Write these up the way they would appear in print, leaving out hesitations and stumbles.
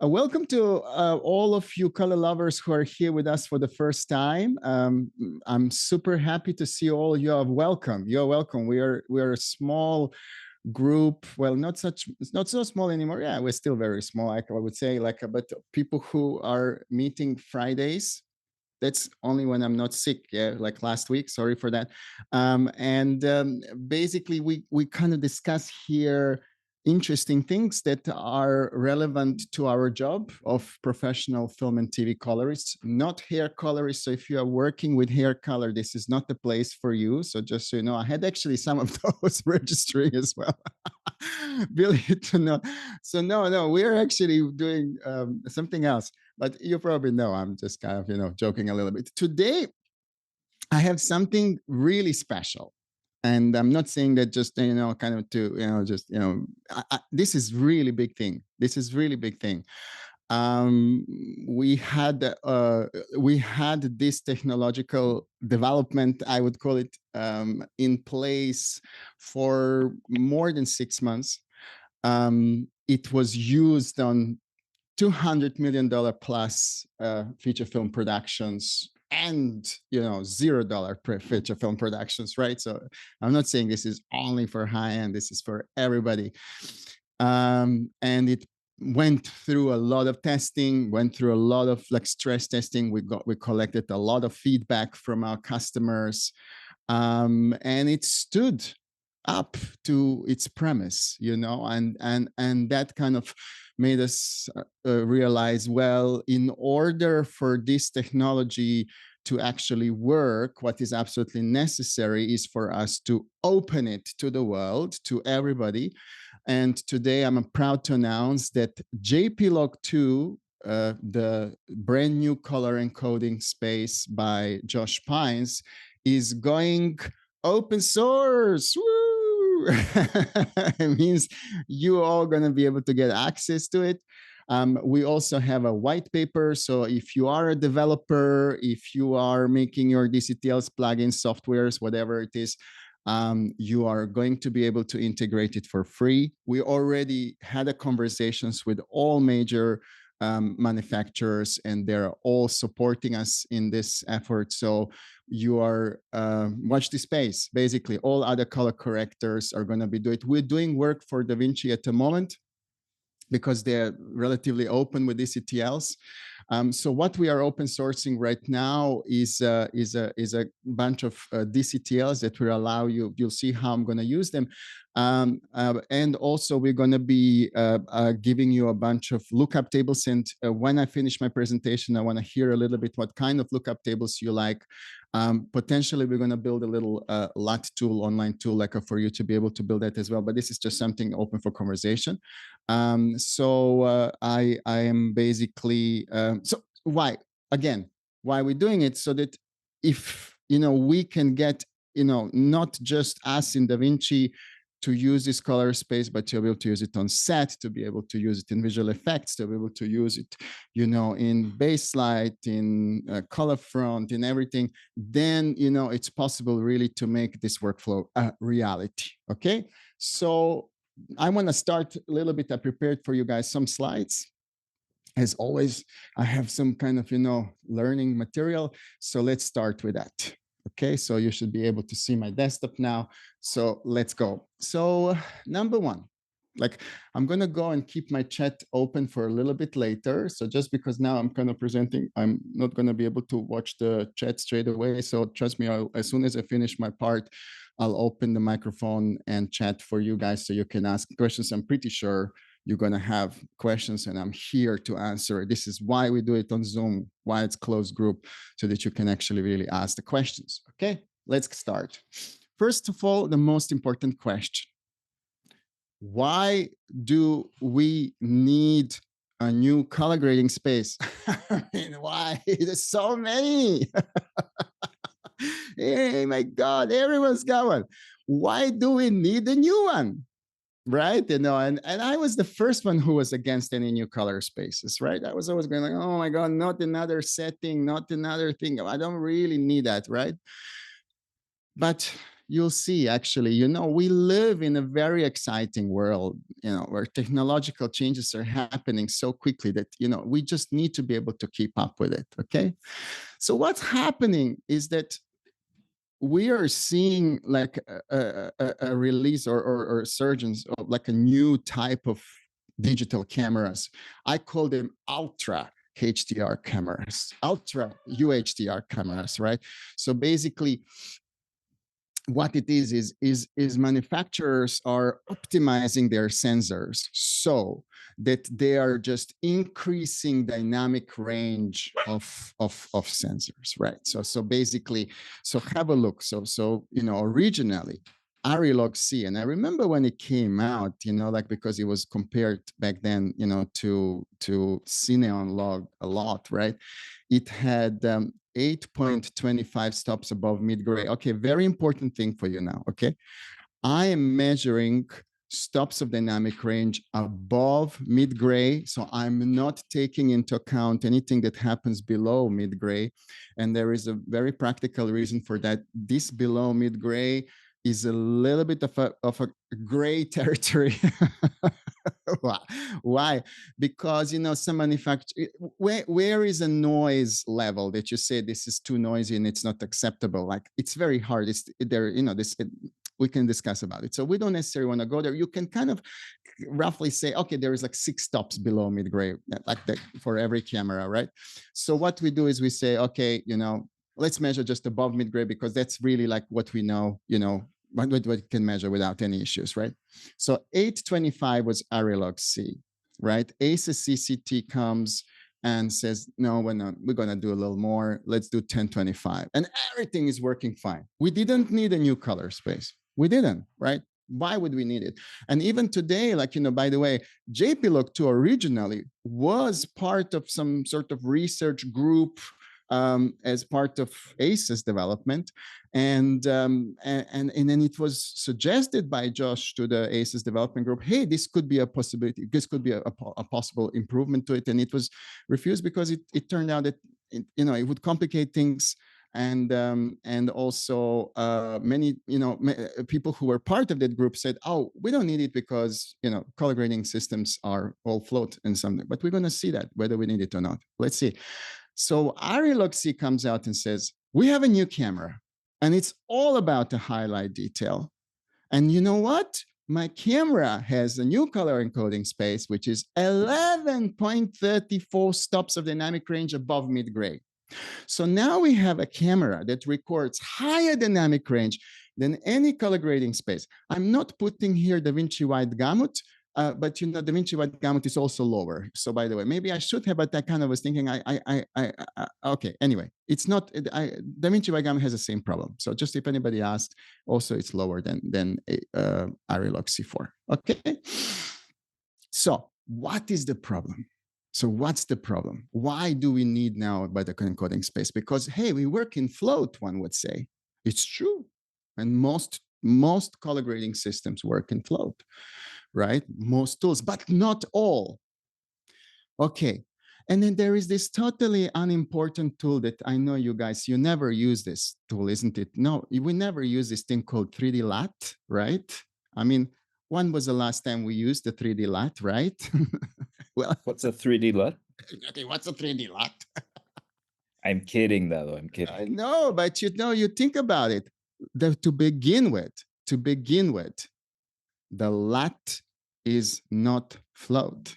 Welcome to all of you color lovers who are here with us for the first time. I'm super happy to see all you. Welcome. You're welcome. We are a small group. Well, not so small anymore. Yeah, we're still very small. I would say, but people who are meeting Fridays. That's only when I'm not sick. Yeah, like last week. Sorry for that. Basically, we kind of discuss here interesting things that are relevant to our job of professional film and TV colorists, not hair colorists. So if you are working with hair color, this is not the place for you. So just so you know, I had actually some of those registering as well. Really to know. So no, we're actually doing something else. But you probably know I'm just kind of, joking a little bit. Today, I have something really special. And I'm not saying that just, kind of to, this is really big thing. This is really big thing. We had this technological development, I would call it, in place for more than 6 months. It was used on $200 million plus feature film productions and $0 feature film productions, right? So I'm not saying this is only for high end, this is for everybody. And it went through a lot of testing, went through a lot of stress testing. We collected a lot of feedback from our customers, and it stood up to its premise, and that kind of made us realize, well, in order for this technology to actually work, what is absolutely necessary is for us to open it to the world, to everybody. And today I'm proud to announce that JPLog2, the brand new color encoding space by Josh Pines, is going open source. Woo! It means you all going to be able to get access to it. We also have a white paper. So if you are a developer, if you are making your DCTLs, plugins, softwares, whatever it is, you are going to be able to integrate it for free. We already had conversations with all major manufacturers, and they're all supporting us in this effort. So you are watch this space. Basically, all other color correctors are going to be doing it. We're doing work for DaVinci at the moment because they're relatively open with DCTLs. So what we are open sourcing right now is a bunch of DCTLs that will allow you. You'll see how I'm going to use them. And also we're going to be giving you a bunch of lookup tables. And when I finish my presentation, I want to hear a little bit what kind of lookup tables you like. Potentially, we're going to build a little LUT tool, online tool, for you to be able to build that as well. But this is just something open for conversation. So I am basically, so why we're doing it? So that if, we can get, not just us in DaVinci to use this color space, but to be able to use it on set, to be able to use it in visual effects, to be able to use it, in Baselight, in color front, in everything, then, it's possible really to make this workflow a reality. Okay. So I want to start a little bit. I prepared for you guys some slides. As always, I have some kind of, learning material. So let's start with that. Okay, so you should be able to see my desktop now. So let's go. So number one, I'm going to go and keep my chat open for a little bit later. So just because now I'm kind of presenting, I'm not going to be able to watch the chat straight away. So trust me, as soon as I finish my part, I'll open the microphone and chat for you guys so you can ask questions. I'm pretty sure you're going to have questions and I'm here to answer. This is why we do it on Zoom, why it's closed group, so that you can actually really ask the questions. Okay, let's start. First of all, the most important question. Why do we need a new color grading space? I mean, why? There's so many. Hey, my God, everyone's got one. Why do we need a new one? Right, and I was the first one who was against any new color spaces, right? I was always going like, oh my God, not another setting, not another thing. I don't really need that, right? But you'll see actually, you know, we live in a very exciting world, you know, where technological changes are happening so quickly that, you know, we just need to be able to keep up with it. Okay. So what's happening is that we are seeing like a release or a surgence of like a new type of digital cameras. I call them ultra HDR cameras, ultra UHDR cameras, right? So basically, what it is manufacturers are optimizing their sensors so that they are just increasing dynamic range of sensors, right? So basically, so have a look. So you know, originally ARRI LogC, and I remember when it came out, you know, like because it was compared back then, you know, to Cineon Log a lot, right? It had 8.25 stops above mid-gray. Okay, very important thing for you now, okay? I am measuring stops of dynamic range above mid-gray, so I'm not taking into account anything that happens below mid-gray. And there is a very practical reason for that. This below mid-gray is a little bit of a gray territory. Why? Because, you know, some manufacturer, where is a noise level that you say this is too noisy and it's not acceptable? Like, it's very hard. It's there, you know, we can discuss about it. So we don't necessarily want to go there. You can kind of roughly say, okay, there is like 6 stops below mid-gray, like that for every camera, right? So what we do is we say, okay, you know, let's measure just above mid-gray because that's really like what we know, you know, what we can measure without any issues, right? So 825 was ARRI LogC, right? ACES CCT comes and says, no, we're going to do a little more. Let's do 1025. And everything is working fine. We didn't need a new color space. We didn't, right? Why would we need it? And even today, like, you know, by the way, JPLog2 originally was part of some sort of research group as part of ACES development. And then it was suggested by Josh to the ACES development group, hey, this could be a possibility. This could be a possible improvement to it. And it was refused because it turned out that, you know, it would complicate things. And also many, you know, people who were part of that group said, oh, we don't need it because, you know, color grading systems are all float and something, but we're going to see that whether we need it or not. Let's see. So ARRI LogC comes out and says, we have a new camera and it's all about the highlight detail. And you know what? My camera has a new color encoding space, which is 11.34 stops of dynamic range above mid-gray. So now we have a camera that records higher dynamic range than any color grading space. I'm not putting here DaVinci Wide Gamut, but you know, DaVinci Wide Gamut is also lower. So by the way, maybe I should have, but I kind of was thinking, okay, anyway, it's not, DaVinci Wide Gamut has the same problem. So just if anybody asked, also it's lower than ARRI LogC4, okay? So what is the problem? So what's the problem? Why do we need now by the encoding space? Because, hey, we work in float, one would say. It's true. And most color grading systems work in float, right? Most tools, but not all. Okay. And then there is this totally unimportant tool that I know you guys, you never use this tool, isn't it? No, we never use this thing called 3D LUT, right? I mean, when was the last time we used the 3D LUT, right? Well, what's a 3D LUT? Okay, what's a 3D LUT? I'm kidding, though. I'm kidding. I know, but you know, you think about it. To begin with, the LUT is not float.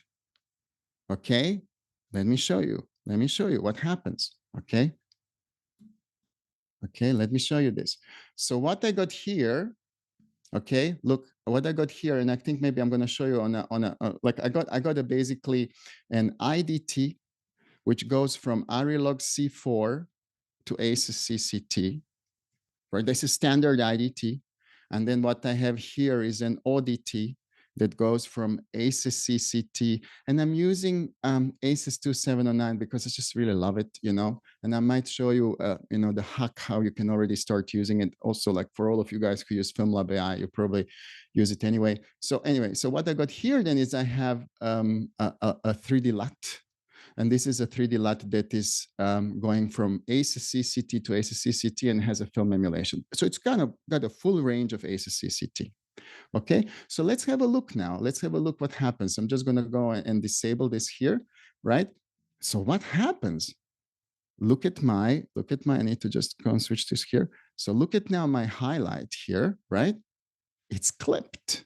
Okay, let me show you. Let me show you what happens. Okay. Okay, let me show you this. So what I got here. Okay, look what I got here, and I think maybe I'm going to show you on a like I got a basically an IDT, which goes from ARRI LogC4 to ACES CCT, right? This is standard IDT, and then what I have here is an ODT that goes from ACES CCT, and I'm using ACES 2709 because I just really love it, you know. And I might show you, you know, the hack how you can already start using it. Also, like for all of you guys who use FilmLab AI, you probably use it anyway. So anyway, so what I got here then is I have a 3D LUT. And this is a 3D LUT that is going from ACC-CT to ACC-CT and has a film emulation. So it's kind of got a full range of ACC-CT. Okay, so let's have a look now. Let's have a look what happens. I'm just going to go and disable this here, right? So what happens? Look at my, I need to just go and switch this here. So look at now my highlight here, right? It's clipped.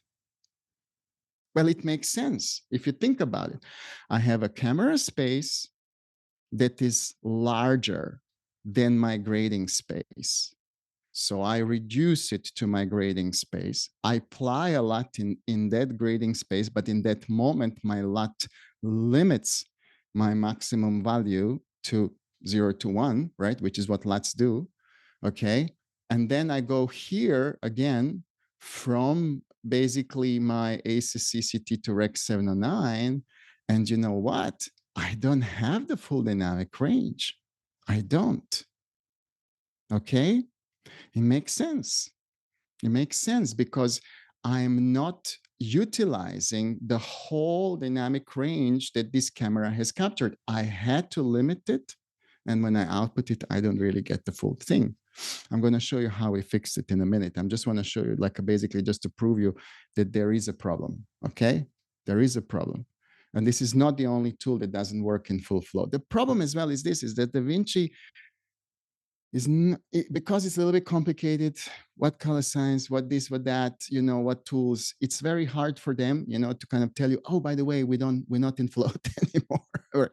Well, it makes sense if you think about it. I have a camera space that is larger than my grading space. So I reduce it to my grading space. I apply a LUT in that grading space, but in that moment, my LUT limits my maximum value to 0 to 1, right? Which is what LUTs do, okay? And then I go here again from basically my ACC-CT to Rec 709, and you know what? I don't have the full dynamic range. I don't, okay? It makes sense. It makes sense because I'm not utilizing the whole dynamic range that this camera has captured. I had to limit it. And when I output it, I don't really get the full thing. I'm going to show you how we fixed it in a minute. I'm just want to show you like basically just to prove you that there is a problem. Okay. There is a problem. And this is not the only tool that doesn't work in full flow. The problem as well is this, is that DaVinci is because it's a little bit complicated, what color science, what this, what that, you know, what tools, it's very hard for them, you know, to kind of tell you, oh, by the way, we're not in float anymore.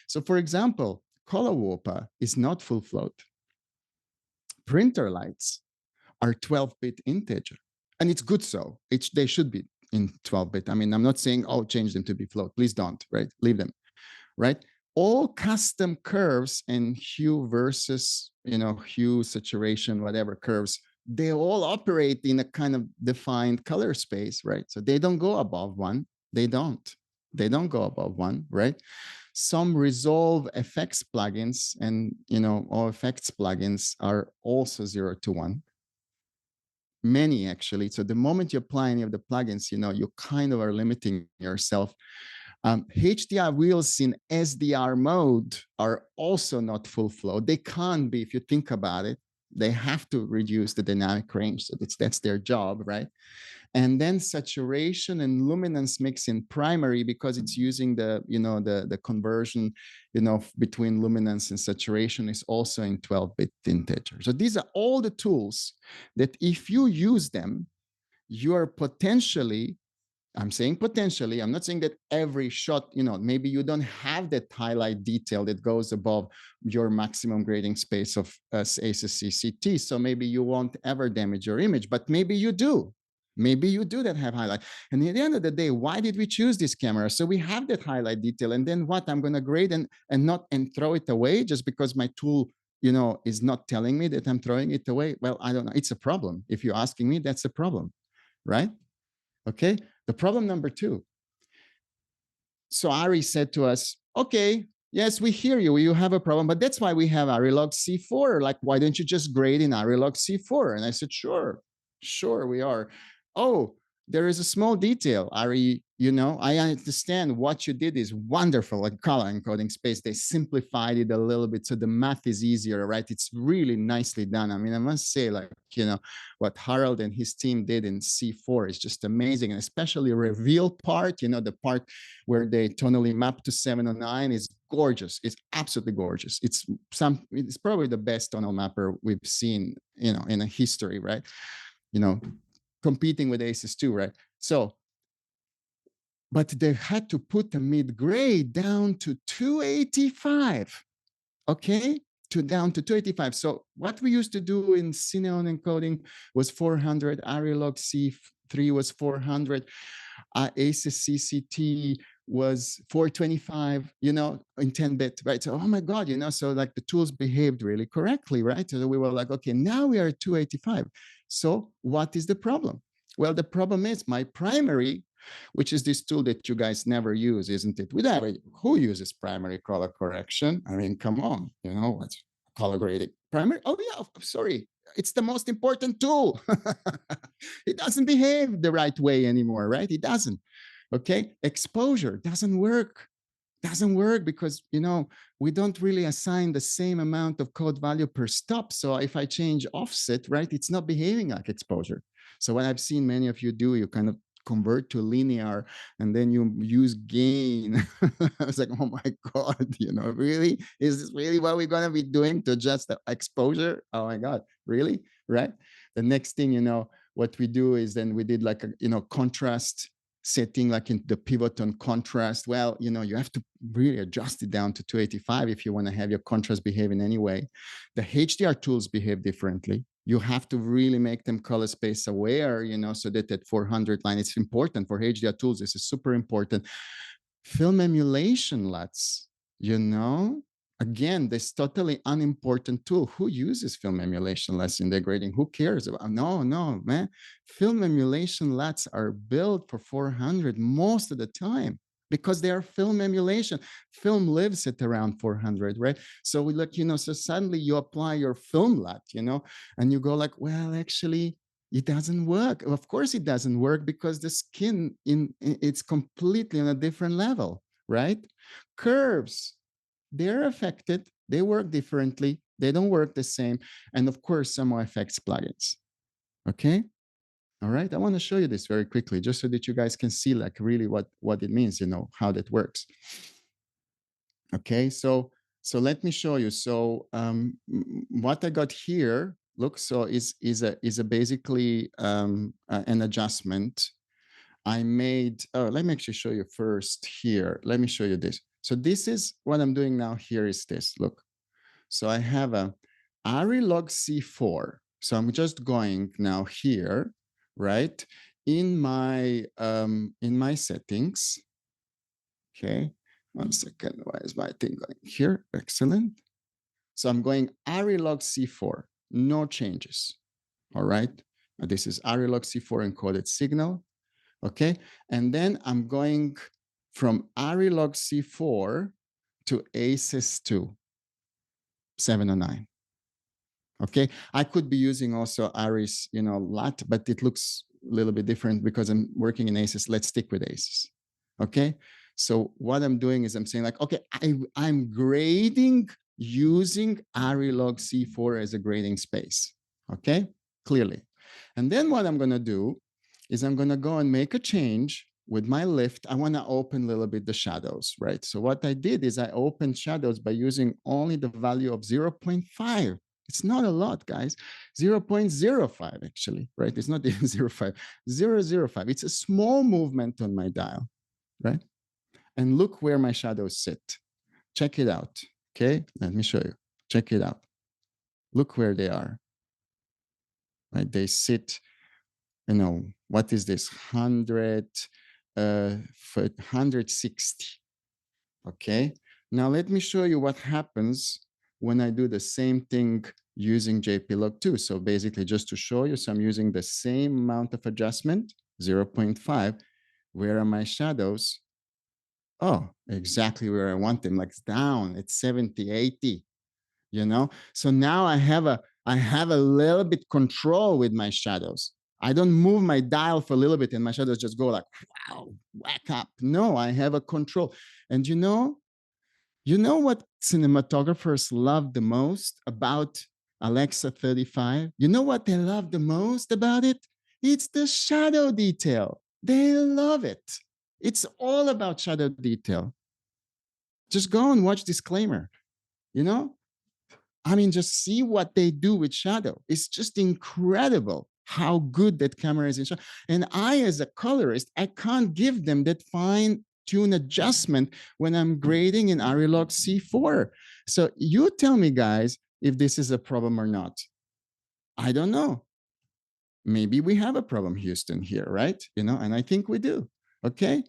So for example, color warper is not full float. Printer lights are 12-bit integer, and it's good so. They should be in 12-bit. I mean, I'm not saying, oh, change them to be float. Please don't, right? Leave them, right? All custom curves and hue versus, you know, hue, saturation, whatever curves, they all operate in a kind of defined color space, right? So they don't go above 1. They don't go above 1, right? Some Resolve effects plugins and, you know, all effects plugins are also 0 to 1. Many actually. So the moment you apply any of the plugins, you know, you kind of are limiting yourself. HDR wheels in SDR mode are also not full flow. They can't be, if you think about it. They have to reduce the dynamic range. So that's their job, right? And then saturation and luminance mix in primary, because it's using the, you know, the conversion, you know, between luminance and saturation is also in 12-bit integer. So these are all the tools that if you use them, you are potentially, I'm saying potentially, I'm not saying that every shot, you know, maybe you don't have that highlight detail that goes above your maximum grading space of ACC-CT. So maybe you won't ever damage your image, but maybe you do. Maybe you do that have highlight. And at the end of the day, why did we choose this camera? So we have that highlight detail. And then what? I'm going to grade and throw it away just because my tool, you know, is not telling me that I'm throwing it away. Well, I don't know. It's a problem. If you're asking me, that's a problem, right? Okay. The problem number 2. So ARRI said to us, okay, yes, we hear you. You have a problem, but that's why we have ARRI LogC4. Like, why don't you just grade in ARRI LogC4? And I said, sure, we are. Oh, there is a small detail, ARRI, you know, I understand what you did is wonderful at color encoding space. They simplified it a little bit so the math is easier, right? It's really nicely done. I mean, I must say, like, you know, what Harold and his team did in C4 is just amazing. And especially reveal part, you know, the part where they tonally map to 709 is gorgeous. It's absolutely gorgeous. It's probably the best tonal mapper we've seen, you know, in a history, right? You know, competing with ACES 2, right? So, but they had to put the mid-grade down to 285, okay? Down to 285. So what we used to do in Cineon encoding was 400, ARRI LogC3 was 400, ACC-CT was 425, you know, in 10-bit, right? So, oh my God, you know, so like the tools behaved really correctly, right? So we were like, okay, now we are at 285. So what is the problem? Well, the problem is my primary, which is this tool that you guys never use, isn't it? Who uses primary color correction? I mean, come on, you know, what's color grading? Primary, oh yeah, sorry. It's the most important tool. It doesn't behave the right way anymore, right? It doesn't. Okay, exposure doesn't work. Doesn't work because, you know, we don't really assign the same amount of code value per stop. So if I change offset, right, it's not behaving like exposure. So what I've seen many of you do, you kind of convert to linear and then you use gain. I was like, oh my God, you know, really? Is this really what we're going to be doing to adjust the exposure? Oh my God, really? Right? The next thing, you know, what we do is then we did like a, you know, contrast setting, like in the pivot on contrast. Well, you know, you have to really adjust it down to 285 if you want to have your contrast behave in any way. The HDR tools behave differently. You have to really make them color space aware, you know, so that at 400 line, it's important for HDR tools. This is super important. Film emulation LUTs, you know, again, this totally unimportant tool. Who uses film emulation LUTs in their grading? Who cares about? No, man. Film emulation LUTs are built for 400 most of the time because they are film emulation. Film lives at around 400, right? So we look, you know, so suddenly you apply your film LUT, you know, and you go like, well, actually, it doesn't work. Of course it doesn't work because the skin it's completely on a different level, right? Curves, they're affected, they work differently, they don't work the same. And of course, some effects plugins. Okay. All right. I want to show you this very quickly, just so that you guys can see like really what it means, you know, how that works. Okay, so let me show you. So what I got here, look, so is a basically an adjustment I made. Oh, let me actually show you first here. Let me show you this. So this is what I'm doing now. Here is this. Look, so I have a ARRI LogC4. So I'm just going now here, right, in my settings. Okay, 1 second. Why is my thing going here? Excellent. So I'm going ARRI LogC4, no changes. All right. This is ARRI LogC4 encoded signal. Okay. And then I'm going from ARRI LogC4 to ACES2 709. Okay. I could be using also ARRI's, you know, LUT, but it looks a little bit different because I'm working in ACES. Let's stick with ACES. Okay. So what I'm doing is I'm saying like, okay, I'm grading using ARRI LogC4 as a grading space. Okay, clearly. And then what I'm going to do is I'm going to go and make a change with my lift. I want to open a little bit the shadows, right? So what I did is I opened shadows by using only the value of 0.5. It's not a lot, guys. 0.05 actually, right? It's not even 0.5, 0.05. It's a small movement on my dial, right? And look where my shadows sit. Check it out. Okay, let me show you. Check it out. Look where they are. Right, they sit. You know, what is this? 160. Okay. Now let me show you what happens when I do the same thing using JPLog2. So basically, just to show you, so I'm using the same amount of adjustment, 0.5. Where are my shadows? Oh, exactly where I want them, like it's down, it's 70, 80, you know? So now I have a little bit control with my shadows. I don't move my dial for a little bit and my shadows just go like, wow, whack up. No, I have a control. And you know what cinematographers love the most about Alexa 35? You know what they love the most about it? It's the shadow detail. They love it. It's all about shadow detail. Just go and watch Disclaimer, you know? I mean, just see what they do with shadow. It's just incredible how good that camera is in shadow. And I, as a colorist, I can't give them that fine tune adjustment when I'm grading in ARRI LogC4. So you tell me, guys, if this is a problem or not. I don't know. Maybe we have a problem, Houston, here, right? You know, and I think we do. Okay.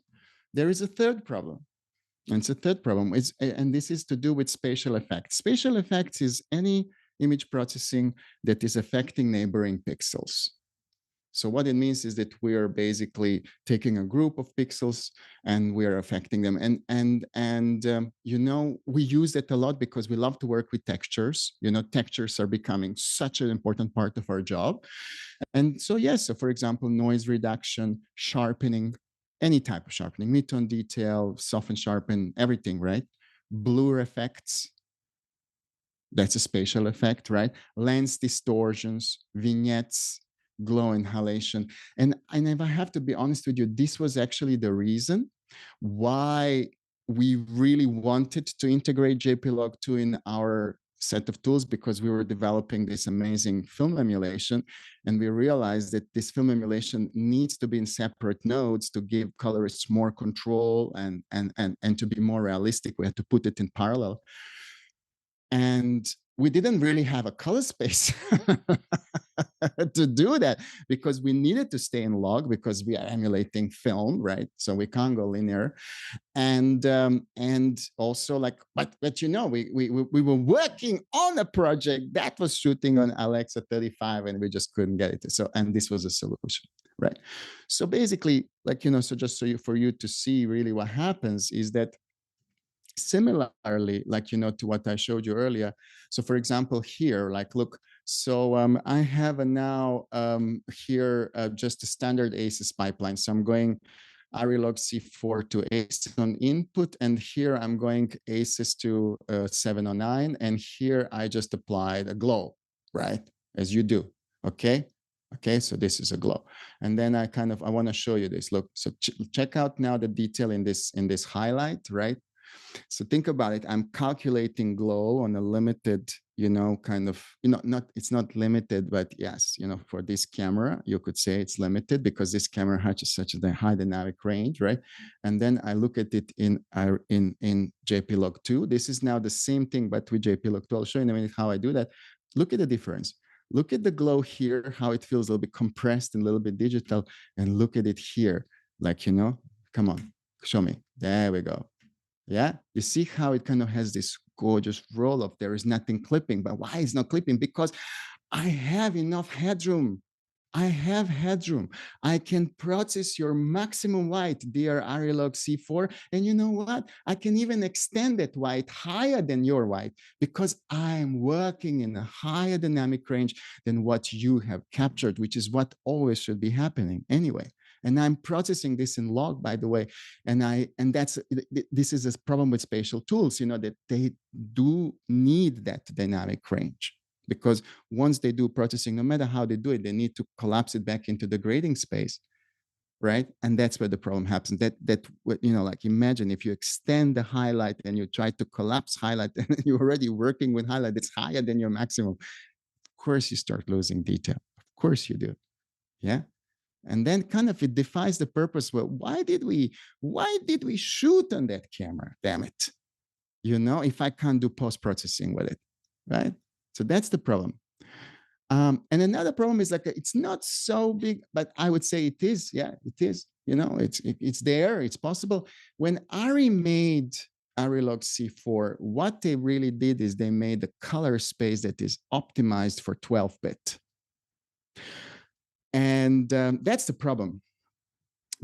There is a third problem. And it's a third problem, and this is to do with spatial effects. Spatial effects is any image processing that is affecting neighboring pixels. So what it means is that we are basically taking a group of pixels and we are affecting them. And you know, we use it a lot because we love to work with textures. You know, textures are becoming such an important part of our job. And so, yes, so for example, noise reduction, sharpening, any type of sharpening, mid-tone detail, soften, sharpen, everything, right? Blur effects, that's a spatial effect, right? Lens distortions, vignettes, glow inhalation. And if I have to be honest with you, this was actually the reason why we really wanted to integrate JPLog2 in our set of tools, because we were developing this amazing film emulation, and we realized that this film emulation needs to be in separate nodes to give colorists more control and to be more realistic. We had to put it in parallel. And we didn't really have a color space to do that, because we needed to stay in log because we are emulating film, right? So we can't go linear. And also, like, but you know, we were working on a project that was shooting on Alexa 35, and we just couldn't get it. So, and this was a solution, right? So basically, like, you know, so just for you to see really what happens is that similarly, like, you know, to what I showed you earlier. So for example, here, like, look, so I have now here just a standard ACES pipeline. So I'm going ARRI LogC4 to ACES on input, and here I'm going ACES to 709, and here I just applied a glow, right? As you do, okay? Okay, so this is a glow. And then I want to show you this. Look, so check out now the detail in this highlight, right? So think about it. I'm calculating glow on a limited, you know, kind of, you know, it's not limited, but yes, you know, for this camera, you could say it's limited because this camera has such a high dynamic range, right? And then I look at it in JPLog2. This is now the same thing, but with JPLog2. I'll show you in a minute how I do that. Look at the difference. Look at the glow here, how it feels a little bit compressed and a little bit digital, and look at it here. Like, you know, come on, show me. There we go. Yeah, you see how it kind of has this gorgeous roll up. There is nothing clipping, but why is not clipping? Because I have enough headroom. I have headroom. I can process your maximum white, dear ARRI LogC4. And you know what? I can even extend that white higher than your white, because I'm working in a higher dynamic range than what you have captured, which is what always should be happening anyway. And I'm processing this in log, by the way. And this is a problem with spatial tools, you know, that they do need that dynamic range, because once they do processing, no matter how they do it, they need to collapse it back into the grading space, right? And that's where the problem happens. That you know, like, imagine if you extend the highlight and you try to collapse highlight, and you're already working with highlight that's higher than your maximum. Of course, you start losing detail. Of course you do. Yeah. And then kind of it defies the purpose. Well, why did we shoot on that camera? Damn it. You know, if I can't do post-processing with it, right? So that's the problem. And another problem is, like, it's not so big, but I would say it is. Yeah, it is. You know, it's there. It's possible. When ARRI made ARRI LogC4, what they really did is they made a color space that is optimized for 12-bit. And that's the problem,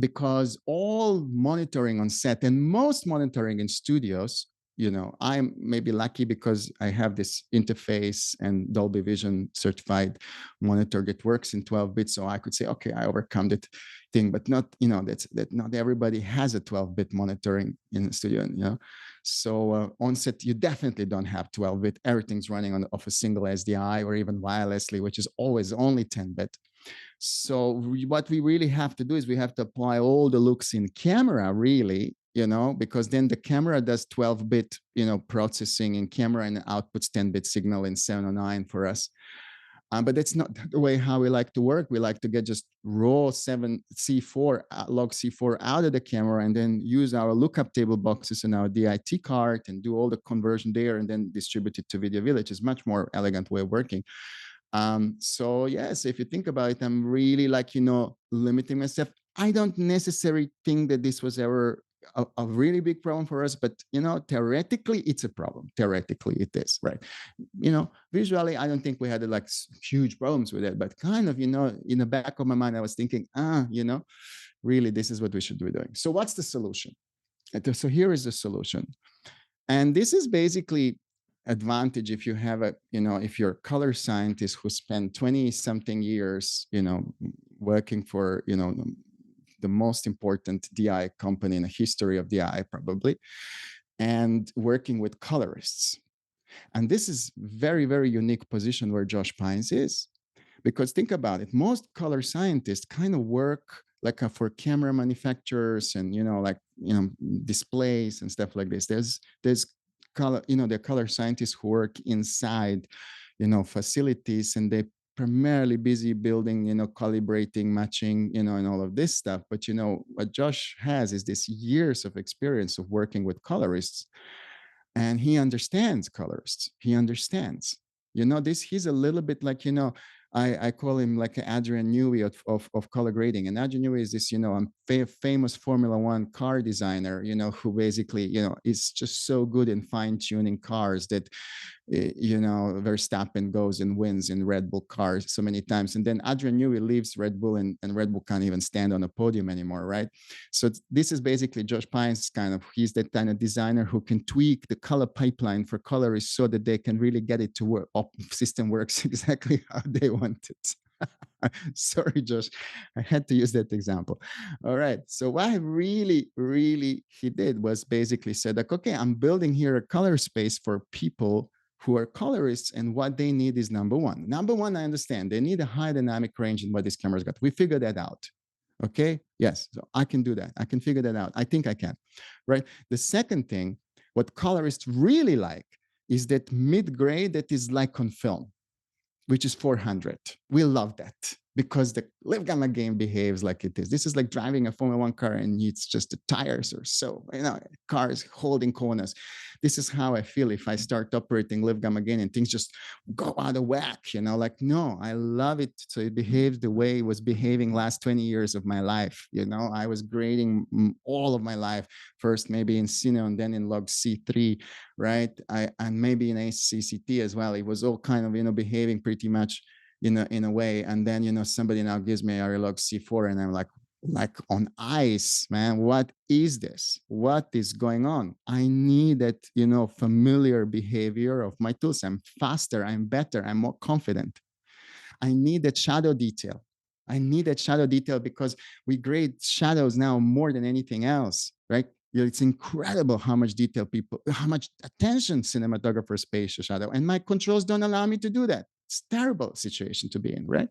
because all monitoring on set and most monitoring in studios, you know, I'm maybe lucky because I have this interface and Dolby Vision certified monitor that works in 12 bits. So I could say, okay, I overcome that thing, but not, you know, that not everybody has a 12-bit monitoring in the studio, you know. So on set, you definitely don't have 12-bit. Everything's running off a single SDI or even wirelessly, which is always only 10-bit. So what we really have to do is we have to apply all the looks in camera, really, you know, because then the camera does 12-bit, you know, processing in camera and outputs 10-bit signal in 709 for us. But that's not the way how we like to work. We like to get just raw 7C4 LogC4 out of the camera, and then use our lookup table boxes in our DIT card and do all the conversion there, and then distribute it to Video Village. Is much more elegant way of working. So yes, if you think about it, I'm really, like, you know, limiting myself. I don't necessarily think that this was ever a really big problem for us, but, you know, theoretically it's a problem. Theoretically it is, right? You know, visually, I don't think we had like huge problems with it, but kind of, you know, in the back of my mind, I was thinking, you know, really, this is what we should be doing. So what's the solution? So here is the solution. And this is basically advantage if you have a, you know, if you're a color scientist who spent 20 something years, you know, working for, you know, the most important DI company in the history of DI, probably, and working with colorists. And this is very, very unique position where Josh Pines is. Because think about it, most color scientists kind of work like for camera manufacturers and, displays and stuff like this. There's color, there are color scientists who work inside, facilities, and they primarily busy building, calibrating, matching, and all of this stuff. But, what Josh has is this years of experience of working with colorists, and he understands colorists. He understands, he's a little bit like, I call him like Adrian Newey of color grading. And Adrian Newey is this, famous Formula One car designer, who basically, is just so good in fine tuning cars that, Verstappen goes and wins in Red Bull cars so many times. And then Adrian Newey leaves Red Bull, and Red Bull can't even stand on a podium anymore, right? So this is basically Josh Pines he's that kind of designer who can tweak the color pipeline for colorists so that they can really get it to work. System works exactly how they want it. Sorry, Josh, I had to use that example. All right. So what he did was basically said, like, okay, I'm building here a color space for people who are colorists, and what they need is number one. Number one, I understand they need a high dynamic range in what these cameras got. We figured that out. Okay. Yes. So I can do that. I can figure that out. I think I can. Right. The second thing, what colorists really like is that mid-gray that is like on film, which is 400. We love that because the live gamma game behaves like it is. This is like driving a Formula One car and it's just the tires or so, cars holding corners. This is how I feel if I start operating live gamma gain and things just go out of whack, no, I love it. So it behaves the way it was behaving last 20 years of my life. I was grading all of my life, first maybe in Cine and then in LogC4, right? And maybe in ACCT as well. It was all kind of, behaving pretty much in a way. And then, somebody now gives me ARRI LogC4 and I'm like on ice, man. What is this? What is going on? I need that, familiar behavior of my tools. I'm faster, I'm better, I'm more confident. I need that shadow detail. I need that shadow detail because we grade shadows now more than anything else, right? It's incredible how much detail how much attention cinematographers pay to shadow. And my controls don't allow me to do that. It's a terrible situation to be in, right?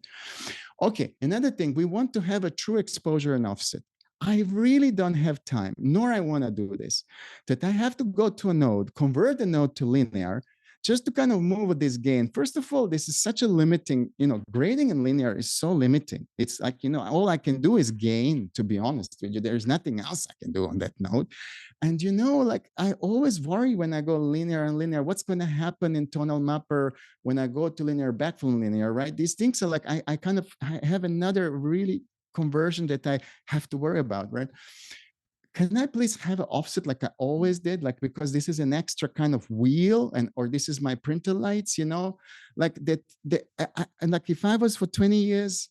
Okay, another thing, we want to have a true exposure and offset. I really don't have time, nor I want to do this, that I have to go to a node, convert the node to linear, just to kind of move with this gain. First of all, this is such a limiting, grading in linear is so limiting. It's like, all I can do is gain, to be honest with you. There's nothing else I can do on that node. And, like I always worry when I go linear and linear, what's going to happen in tonal mapper when I go to linear back from linear, right? These things are like, I have another really conversion that I have to worry about, right? Can I please have an offset like I always did? Like, because this is an extra kind of wheel or this is my printer lights, like that. And like if I was for 20 years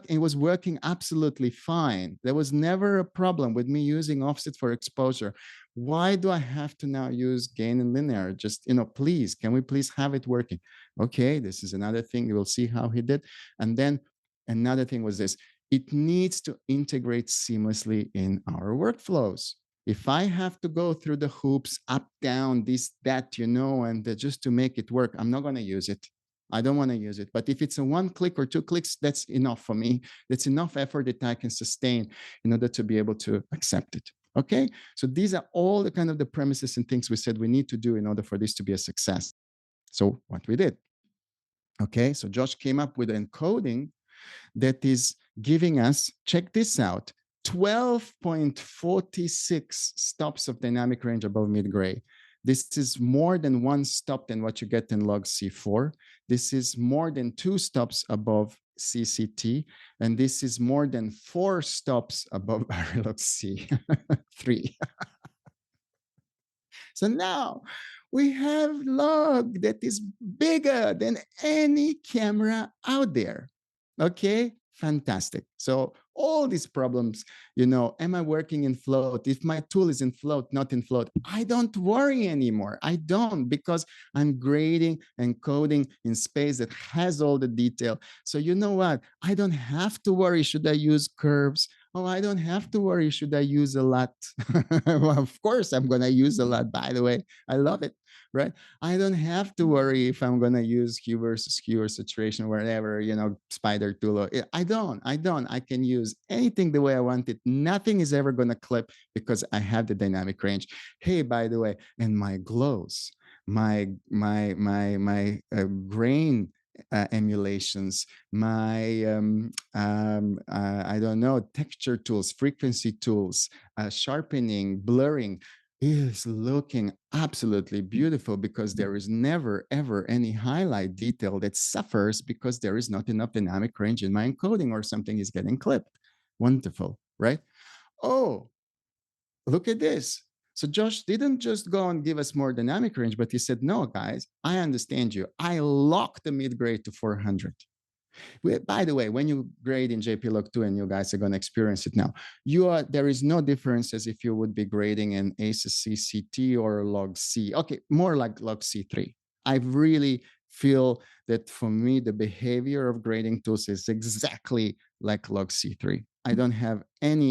it was working absolutely fine. There was never a problem with me using offset for exposure. Why do I have to now use gain and linear? Just, please, can we please have it working? Okay, this is another thing. You will see how he did. And then another thing was this. It needs to integrate seamlessly in our workflows. If I have to go through the hoops, up, down, this, that, and just to make it work, I'm not going to use it. I don't want to use it. But if it's a 1 click or 2 clicks, that's enough for me. That's enough effort that I can sustain in order to be able to accept it. Okay, so these are all the kind of the premises and things we said we need to do in order for this to be a success. So what we did. Okay, so Josh came up with an encoding that is giving us, check this out, 12.46 stops of dynamic range above mid-gray. This is more than 1 stop than what you get in LogC4. This is more than 2 stops above CCT, and this is more than 4 stops above ARRI LogC3. So now we have log that is bigger than any camera out there. Okay, fantastic. So all these problems, am I working in float? If my tool is in float, not in float, I don't worry anymore. I don't, because I'm grading and coding in space that has all the detail. So you know what? I don't have to worry. Should I use curves? Oh, I don't have to worry. Should I use a LUT? Well, of course, I'm going to use a LUT, by the way. I love it, right? I don't have to worry if I'm going to use hue versus hue or saturation, whatever, spider tool. I don't. I can use anything the way I want it. Nothing is ever going to clip because I have the dynamic range. Hey, by the way, and my glows, my grain emulations, my I don't know, texture tools, frequency tools, sharpening, blurring is looking absolutely beautiful because there is never ever any highlight detail that suffers because there is not enough dynamic range in my encoding or something is getting clipped. Wonderful, right? Oh, look at this. So Josh didn't just go and give us more dynamic range, but he said, no, guys, I understand you. I locked the mid-grade to 400. By the way, when you grade in JPLog2, and you guys are going to experience it now, there is no difference as if you would be grading in ACCCT or LogC. Okay, more like LogC3. I really feel that for me, the behavior of grading tools is exactly like LogC3. I don't have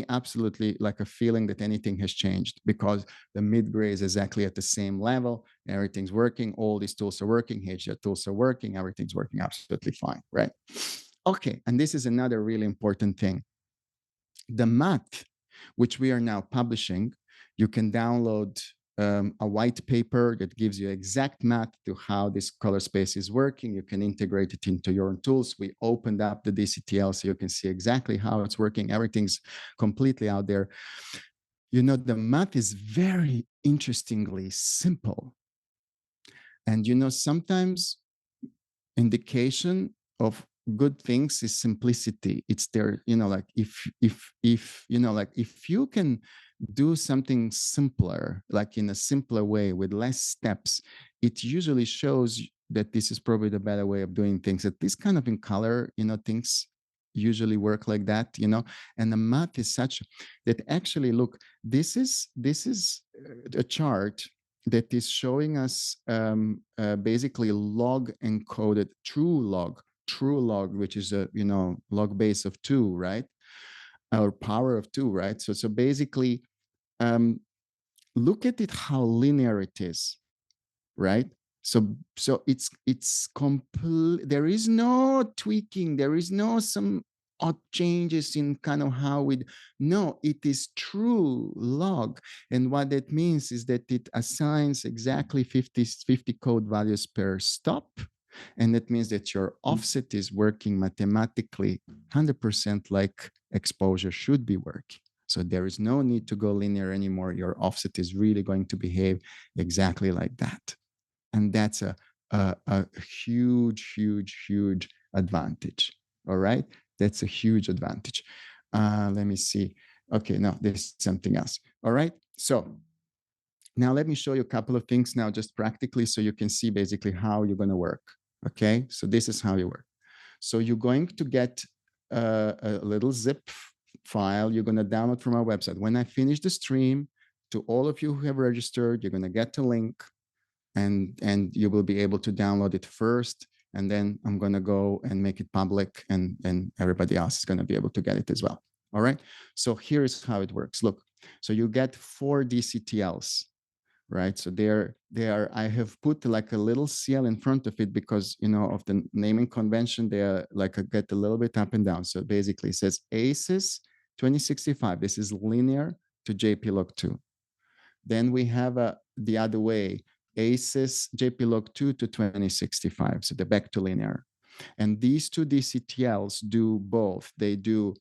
absolutely like a feeling that anything has changed because the mid-grade is exactly at the same level. Everything's working. All these tools are working. HDR tools are working. Everything's working absolutely fine, right? Okay, and this is another really important thing. The math, which we are now publishing, you can download a white paper that gives you exact math to how this color space is working. You can integrate it into your own tools. We opened up the DCTL so you can see exactly how it's working. Everything's completely out there. The math is very interestingly simple. And sometimes indication of good things is simplicity. It's there, like if you can do something simpler, like in a simpler way with less steps, it usually shows that this is probably the better way of doing things. At least kind of in color, things usually work like that, and the math is such that actually, look, this is a chart that is showing us basically log encoded true log, which is a log base of 2, right, or power of 2, right? So basically, look at it how linear it is, right? So it's complete. There is no tweaking. There is no some odd changes in kind of how it. No, it is true log, and what that means is that it assigns exactly 50 code values per stop, and that means that your offset is working mathematically 100% like exposure should be working. So there is no need to go linear anymore. Your offset is really going to behave exactly like that. And that's a huge advantage. All right, that's a huge advantage. Let me see. Okay, no, there's something else. All right, so now let me show you a couple of things now, just practically, so you can see basically how you're going to work. Okay, so this is how you work. So you're going to get a little zip file you're going to download from our website. When I finish the stream, to all of you who have registered, you're going to get a link, and you will be able to download it first, and then I'm going to go and make it public, and everybody else is going to be able to get it as well. All right, so here's how it works. Look, so you get 4 DCTLs, right? So they are I have put like a little CL in front of it because of the naming convention. They are like get a little bit up and down. So basically it says ACES 2065. This is linear to JPLog2. Then we have the other way, ACES JPLog2 to 2065, so the back to linear. And these two DCTLs do both. They do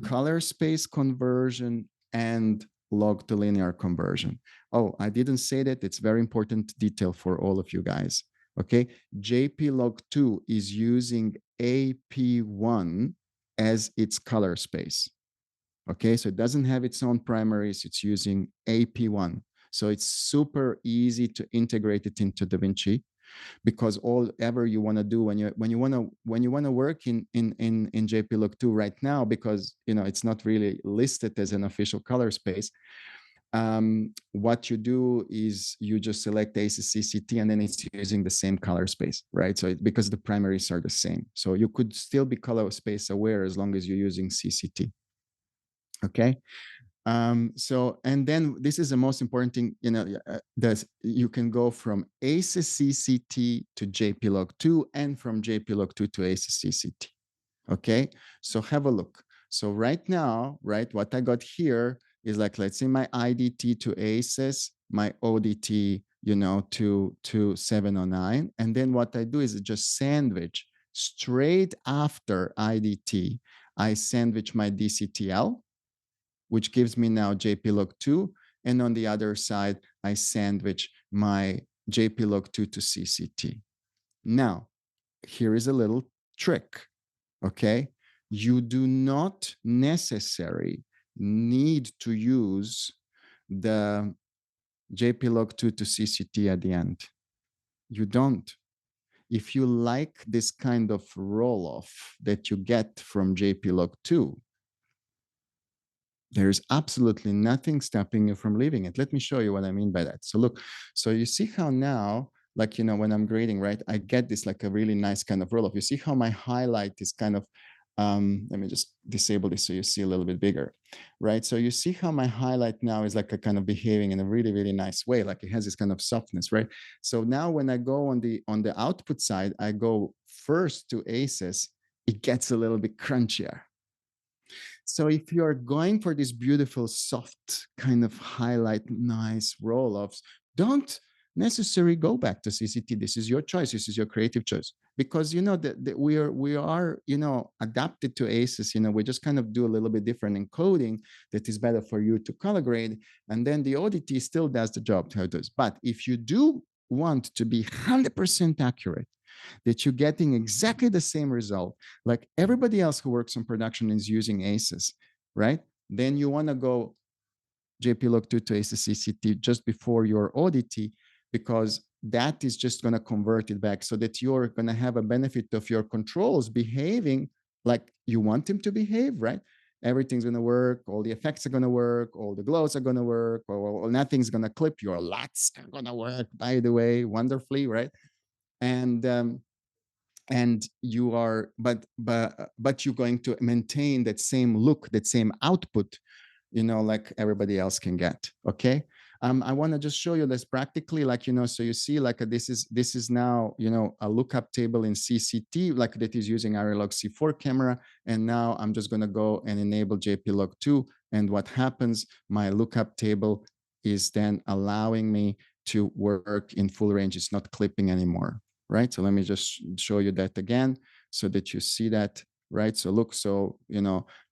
color space conversion and log to linear conversion. Oh, I didn't say that. It's very important detail for all of you guys. Okay, JPLog2 is using AP1 as its color space. Okay, so it doesn't have its own primaries. It's using AP1. So it's super easy to integrate it into DaVinci, because all ever you want to do when you want to work in JPLog2 right now, because it's not really listed as an official color space. What you do is you just select ACCCT, and then it's using the same color space, right? So because the primaries are the same, so you could still be color space aware as long as you're using CCT. Okay. So, and then this is the most important thing, you can go from ACES CCT to JPLog2 and from JPLog2 to ACES CCT. Okay, so have a look. So right now, right, what I got here is like, let's say my IDT to ACES, my ODT, to 709. And then what I do is just sandwich straight after IDT, I sandwich my DCTL, which gives me now JPLog2. And on the other side, I sandwich my JPLog2 to CCT. Now, here is a little trick, okay? You do not necessarily need to use the JPLog2 to CCT at the end. You don't. If you like this kind of roll-off that you get from JPLog2, there's absolutely nothing stopping you from leaving it. Let me show you what I mean by that. So look, so you see how now, like, when I'm grading, right, I get this like a really nice kind of roll-off. You see how my highlight is kind of, let me just disable this so you see a little bit bigger, right? So you see how my highlight now is like a kind of behaving in a really, really nice way, like it has this kind of softness, right? So now when I go on the output side, I go first to ACES, it gets a little bit crunchier. So if you're going for this beautiful, soft kind of highlight, nice roll-offs, don't necessarily go back to CCT. This is your choice. This is your creative choice. Because we are adapted to ACES. We just kind of do a little bit different encoding that is better for you to color grade, and then the ODT still does the job how it does. But if you do want to be 100% accurate, that you're getting exactly the same result like everybody else who works on production is using ACES, right? Then you want to go JPLog2 to ACES CCT just before your ODT, because that is just going to convert it back so that you're going to have a benefit of your controls behaving like you want them to behave, right? Everything's going to work, all the effects are going to work, all the glows are going to work, or nothing's going to clip. Your LUTs are going to work, by the way, wonderfully, right? And you are, but you're going to maintain that same look, that same output, like everybody else can get. Okay. I want to just show you this practically, like, so you see, like, this is now, a lookup table in CCT, like that is using ARRI LogC4 camera. And now I'm just going to go and enable JPLog2. And what happens, my lookup table is then allowing me to work in full range. It's not clipping anymore. Right. So let me just show you that again so that you see that. Right. So look, so,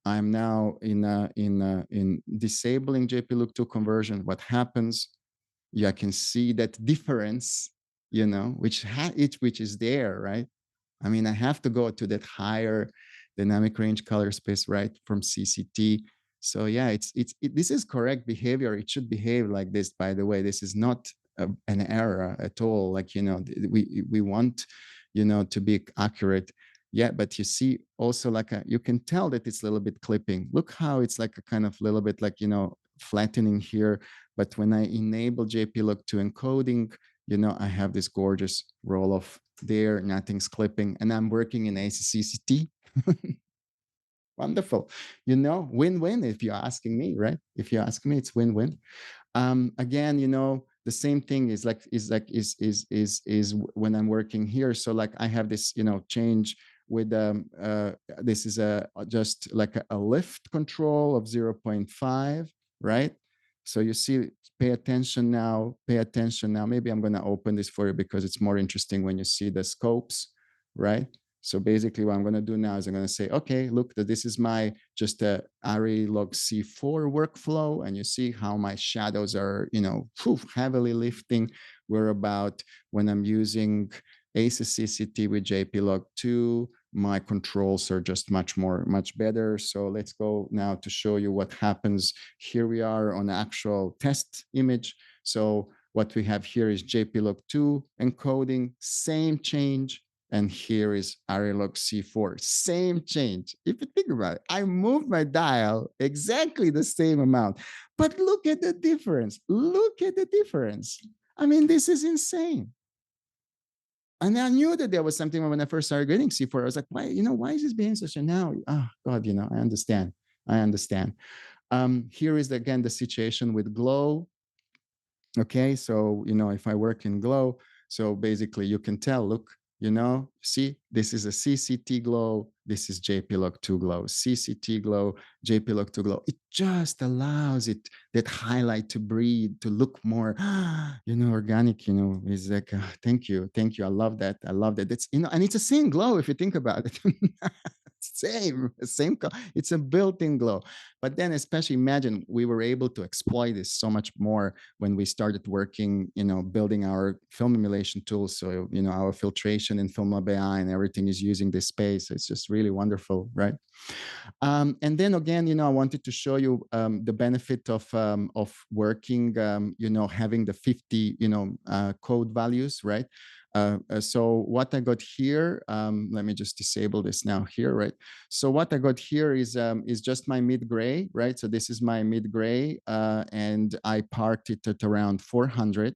I'm now in disabling JPLog2 conversion. What happens? Yeah, I can see that difference, which is there, right? I mean, I have to go to that higher dynamic range color space, right, from CCT. So yeah, this is correct behavior. It should behave like this. By the way, this is not an error at all. Like, we want, to be accurate. Yeah, but you see also like you can tell that it's a little bit clipping. Look how it's like a kind of little bit like, flattening here. But when I enable JPLog2 encoding, I have this gorgeous roll off there, nothing's clipping, and I'm working in ACCCT. Wonderful. Win-win if you're asking me, right? If you ask me, it's win-win. Again, the same thing is when I'm working here. So like I have this, change with this is just like a lift control of 0.5, right? So you see, pay attention now. Maybe I'm going to open this for you because it's more interesting when you see the scopes, right? So basically what I'm going to do now is I'm going to say, okay, look, this is my just a ARRI LogC4 workflow. And you see how my shadows are, heavily lifting. We're about, when I'm using ACES CCT with JPLog2, my controls are just much better. So let's go now to show you what happens. Here we are on the actual test image. So what we have here is JPLog2 encoding, same change. And here is ARRI LogC4, same change. If you think about it, I moved my dial exactly the same amount, but look at the difference. Look at the difference. I mean, this is insane. And I knew that there was something when I first started grading C4. I was like, why is this being such a now? Oh God, I understand. Here is again the situation with glow. Okay, so if I work in glow, so basically you can tell, look, see, this is a CCT glow, this is JPLog2 glow, CCT glow, JPLog2 glow. It just allows it, that highlight, to breathe, to look more, organic, is like, thank you. I love that. That's, and it's the same glow if you think about it. same, it's a built-in glow. But then especially imagine we were able to exploit this so much more when we started working, building our film emulation tools. So, our filtration in FilmLab AI and everything is using this space. It's just really wonderful, right? And then again, I wanted to show you the benefit of working, having the 50, code values, right? So what I got here, let me just disable this now here, right? So what I got here is just my mid-gray, right? So this is my mid-gray, and I parked it at around 400.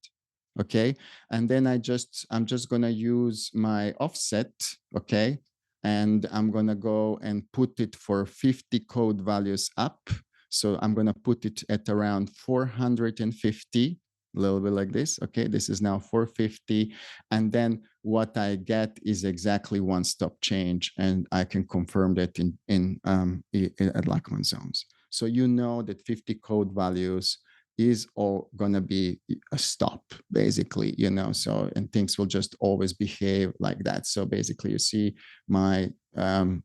Okay, and then I'm just gonna use my offset, okay, and I'm gonna go and put it for 50 code values up. So I'm gonna put it at around 450, a little bit like this. Okay, this is now 450, and then what I get is exactly one stop change, and I can confirm that at Lachman zones. So that 50 code values is all gonna be a stop, basically, so, and things will just always behave like that. So basically you see my ad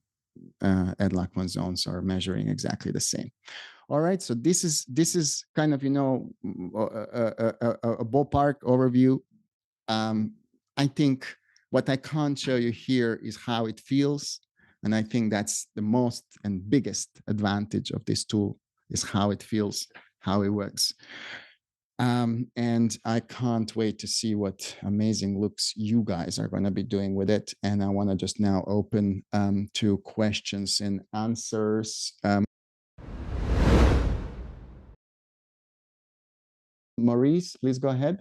Lachman zones are measuring exactly the same. All right, so this is kind of a ballpark overview. I think what I can't show you here is how it feels, and I think that's the most and biggest advantage of this tool, is how it feels, how it works. And I can't wait to see what amazing looks you guys are going to be doing with it. And I want to just now open to questions and answers. Maurice, please go ahead.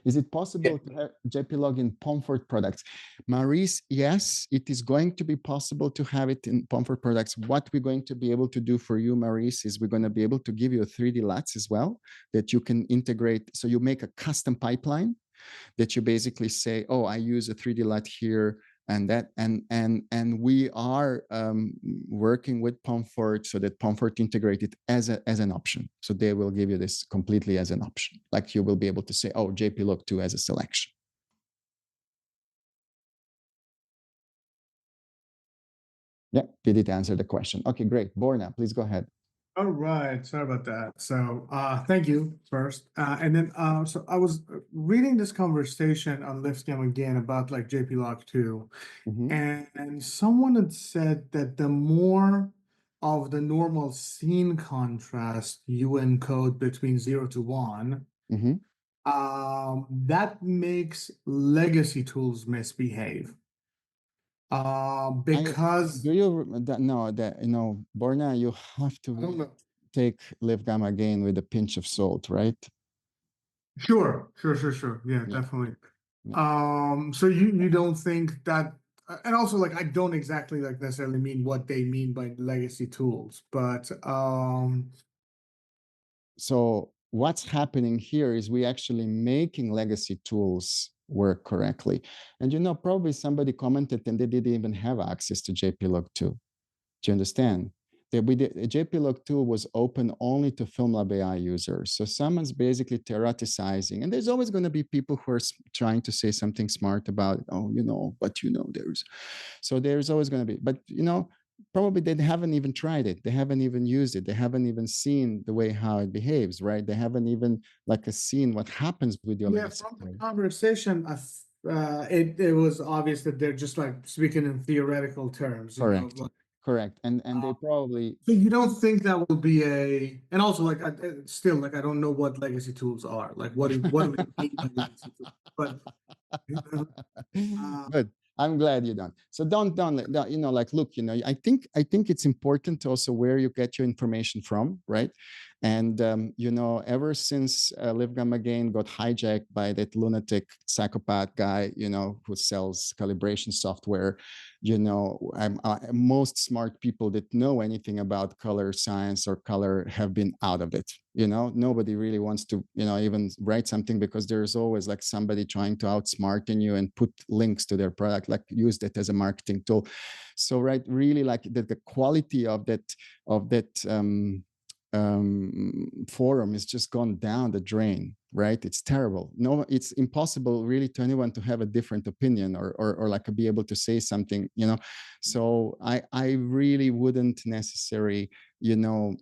Is it possible to have JPLog in Pomfort products? Maurice, yes, it is going to be possible to have it in Pomfort products. What we're going to be able to do for you, Maurice, is we're going to be able to give you a 3D LUTs as well that you can integrate. So you make a custom pipeline that you basically say, oh, I use a 3D LUT here, and that, and we are working with Pomfort so that Pomfort integrated as an option. So they will give you this completely as an option. Like you will be able to say, oh, JPLog2 as a selection. Yeah, did it answer the question? Okay, great. Borna, please go ahead. All right, sorry about that. So thank you first. And then so I was reading this conversation on Lovestream again about like JPLog2, and someone had said that the more of the normal scene contrast you encode between 0 to 1, that makes legacy tools misbehave. Because Borna, you have to take Live Gamma gain with a pinch of salt, right? Sure. Yeah, definitely. So you don't think that, and also like I don't exactly like necessarily mean what they mean by legacy tools, but so what's happening here is we actually making legacy tools work correctly. And probably somebody commented and they didn't even have access to JPLog2. Do you understand? JPLog2 was open only to FilmLab AI users. So someone's basically theoreticizing, and there's always going to be people who are trying to say something smart about, there's always going to be, but probably they haven't even tried it. They haven't even used it. They haven't even seen the way how it behaves, right? They haven't even seen what happens with your legacy. From the conversation, it was obvious that they're just like speaking in theoretical terms. Correct. And they probably. So you don't think that will be and also like still like I don't know what legacy tools are. Like what do we mean by legacy tools? But good. I'm glad you don't. So don't look, I think it's important also where you get your information from, right? And, you know, ever since LiveGam again got hijacked by that lunatic psychopath guy, you know, who sells calibration software, you know, most smart people that know anything about color science or color have been out of it. You know, nobody really wants to, you know, even write something, because there's always like somebody trying to outsmart you and put links to their product, like use that as a marketing tool. So, right, really like the quality of that forum is just gone down the drain, right? It's terrible. No, it's impossible really to anyone to have a different opinion or like be able to say something, you know. So I really wouldn't necessarily, you know,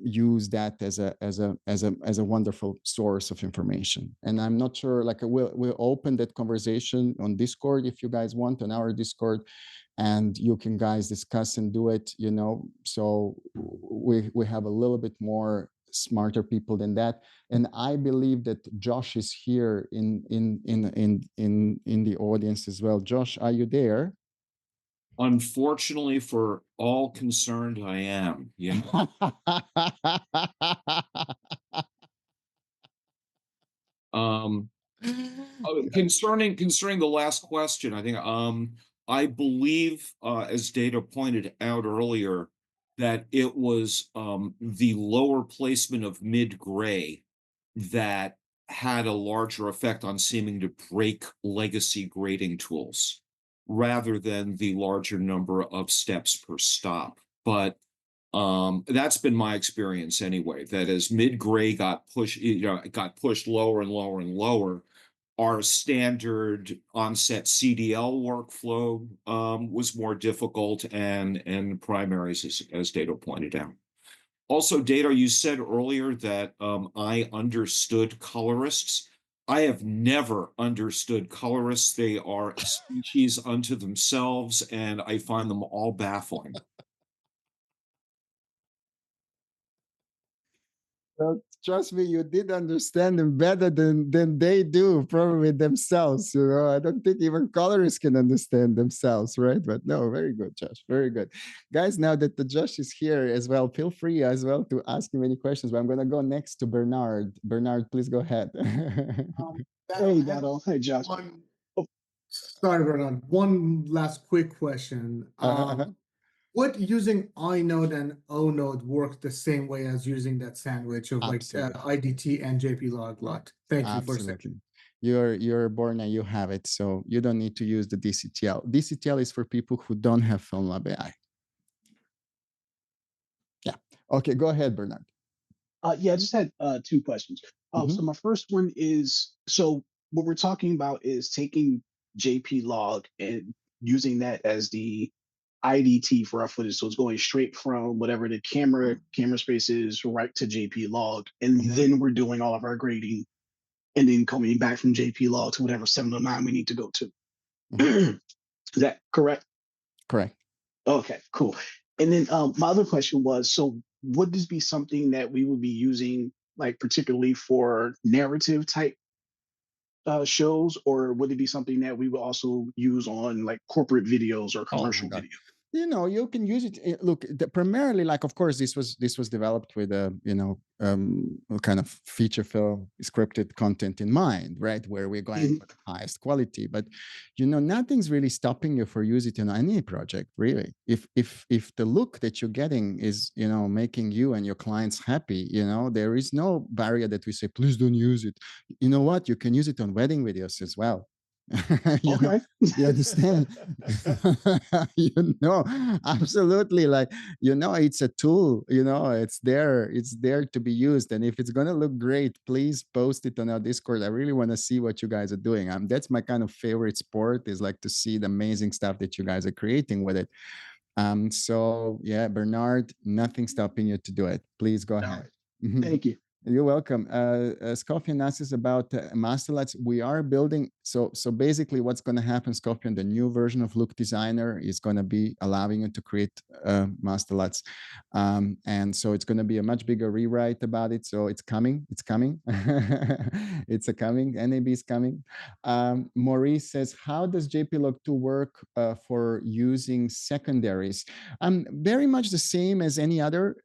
use that as a wonderful source of information. And I'm not sure, like we'll open that conversation on Discord if you guys want, on our Discord, and you can guys discuss and do it, you know. So we have a little bit more smarter people than that. And I believe that Josh is here in the audience as well. Josh, are you there? Unfortunately for all concerned, I am. Yeah. Concerning the last question, I think I believe as Dado pointed out earlier, that it was the lower placement of mid-gray that had a larger effect on seeming to break legacy grading tools, rather than the larger number of steps per stop. But that's been my experience anyway, that as mid-gray got pushed, got pushed lower and lower and lower, our standard onset CDL workflow was more difficult, and primaries, as Dado pointed out. Also, Dado, you said earlier that I understood colorists. I have never understood colorists. They are a species unto themselves, and I find them all baffling. Well, trust me, you did understand them better than they do, probably themselves. You know, I don't think even colorists can understand themselves, right? But no, very good, Josh. Very good. Guys, now that the Josh is here as well, feel free as well to ask him any questions. But I'm going to go next to Bernard. Bernard, please go ahead. Hey, Dado. Hey, Josh. Sorry, Bernard. One last quick question. Would using inode and onode work the same way as using that sandwich of like IDT and JPLog LUT? Thank you for saying. You're born and you have it, so you don't need to use the DCTL. DCTL is for people who don't have FilmLab AI. Yeah. Okay, go ahead, Bernard. Yeah, I just had two questions. So my first one is, so what we're talking about is taking JPLog and using that as the IDT for our footage. So it's going straight from whatever the camera space is right to JPLog. And then we're doing all of our grading and then coming back from JPLog to whatever 709 we need to go to. Is that correct? Correct. Okay, cool. And then my other question was, so would this be something that we would be using, like particularly for narrative type shows, or would it be something that we would also use on like corporate videos or commercial videos? You know, you can use it. Look, primarily, like, of course, this was developed with a, you know, kind of feature film scripted content in mind, right? Where we're going for the highest quality. But, you know, nothing's really stopping you for using it in any project, really. If the look that you're getting is, you know, making you and your clients happy, you know, there is no barrier that we say, please don't use it. You know what? You can use it on wedding videos as well. You know, you understand? You know, absolutely. Like, you know, it's a tool, you know, it's there to be used. And if it's going to look great, please post it on our Discord. I really want to see what you guys are doing. That's my kind of favorite sport, is like to see the amazing stuff that you guys are creating with it. So yeah, Bernard, nothing stopping you to do it. Please go ahead. Thank you. You're welcome. Scorpion asks about master LUTs. We are building. So basically what's going to happen, Scorpion, the new version of Look Designer is going to be allowing you to create master LUTs. And so it's going to be a much bigger rewrite about it. So it's coming. It's coming. It's coming. NAB is coming. Maurice says, how does JPLog2 work for using secondaries? Very much the same as any other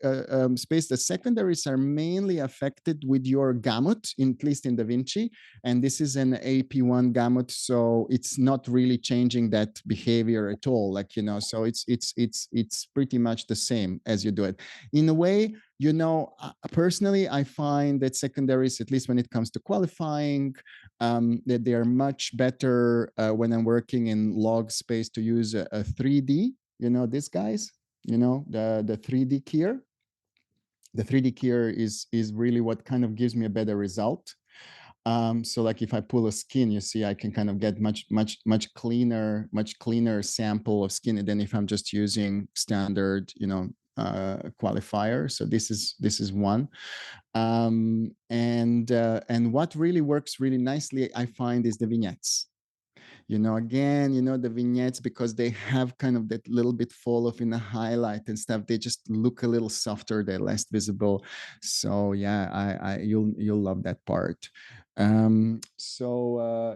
space. The secondaries are mainly affected with your gamut, at least in DaVinci, and this is an AP1 gamut, so it's not really changing that behavior at all. Like, you know, so it's pretty much the same as you do it. In a way, you know, personally, I find that secondaries, at least when it comes to qualifying, that they are much better when I'm working in log space to use a 3D. You know, these guys. You know, the 3D keyer. The 3D keyer is really what kind of gives me a better result. So like if I pull a skin, you see, I can kind of get much cleaner sample of skin than if I'm just using standard, you know, qualifier. So this is one. And what really works really nicely, I find, is the vignettes. You know, again, you know, the vignettes, because they have kind of that little bit fall off in the highlight and stuff, they just look a little softer, they're less visible. So yeah, you'll love that part.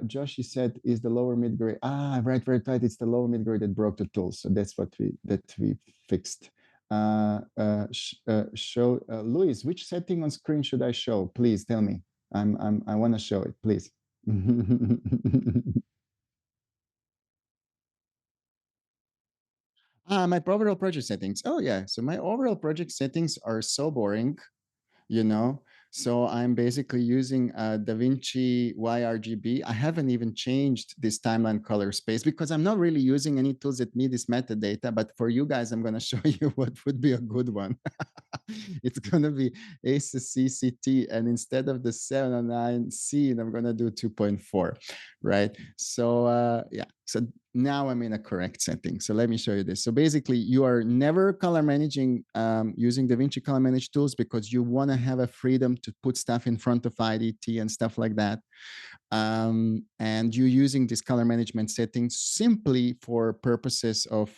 Josh, you said, is the lower mid grade? Right. It's the lower mid grade that broke the tool. So that's what we fixed. Luis, which setting on screen should I show? Please tell me. I want to show it, please. My overall project settings. Oh yeah, so my overall project settings are so boring, you know. So I'm basically using DaVinci YRGB. I haven't even changed this timeline color space because I'm not really using any tools that need this metadata. But for you guys, I'm going to show you what would be a good one. It's going to be ACES CCT, and instead of the 709C, I'm going to do 2.4, right? So yeah, so now I'm in a correct setting. So let me show you this. So basically, you are never color managing using DaVinci color manage tools because you want to have a freedom to put stuff in front of IDT and stuff like that. And you're using this color management settings simply for purposes of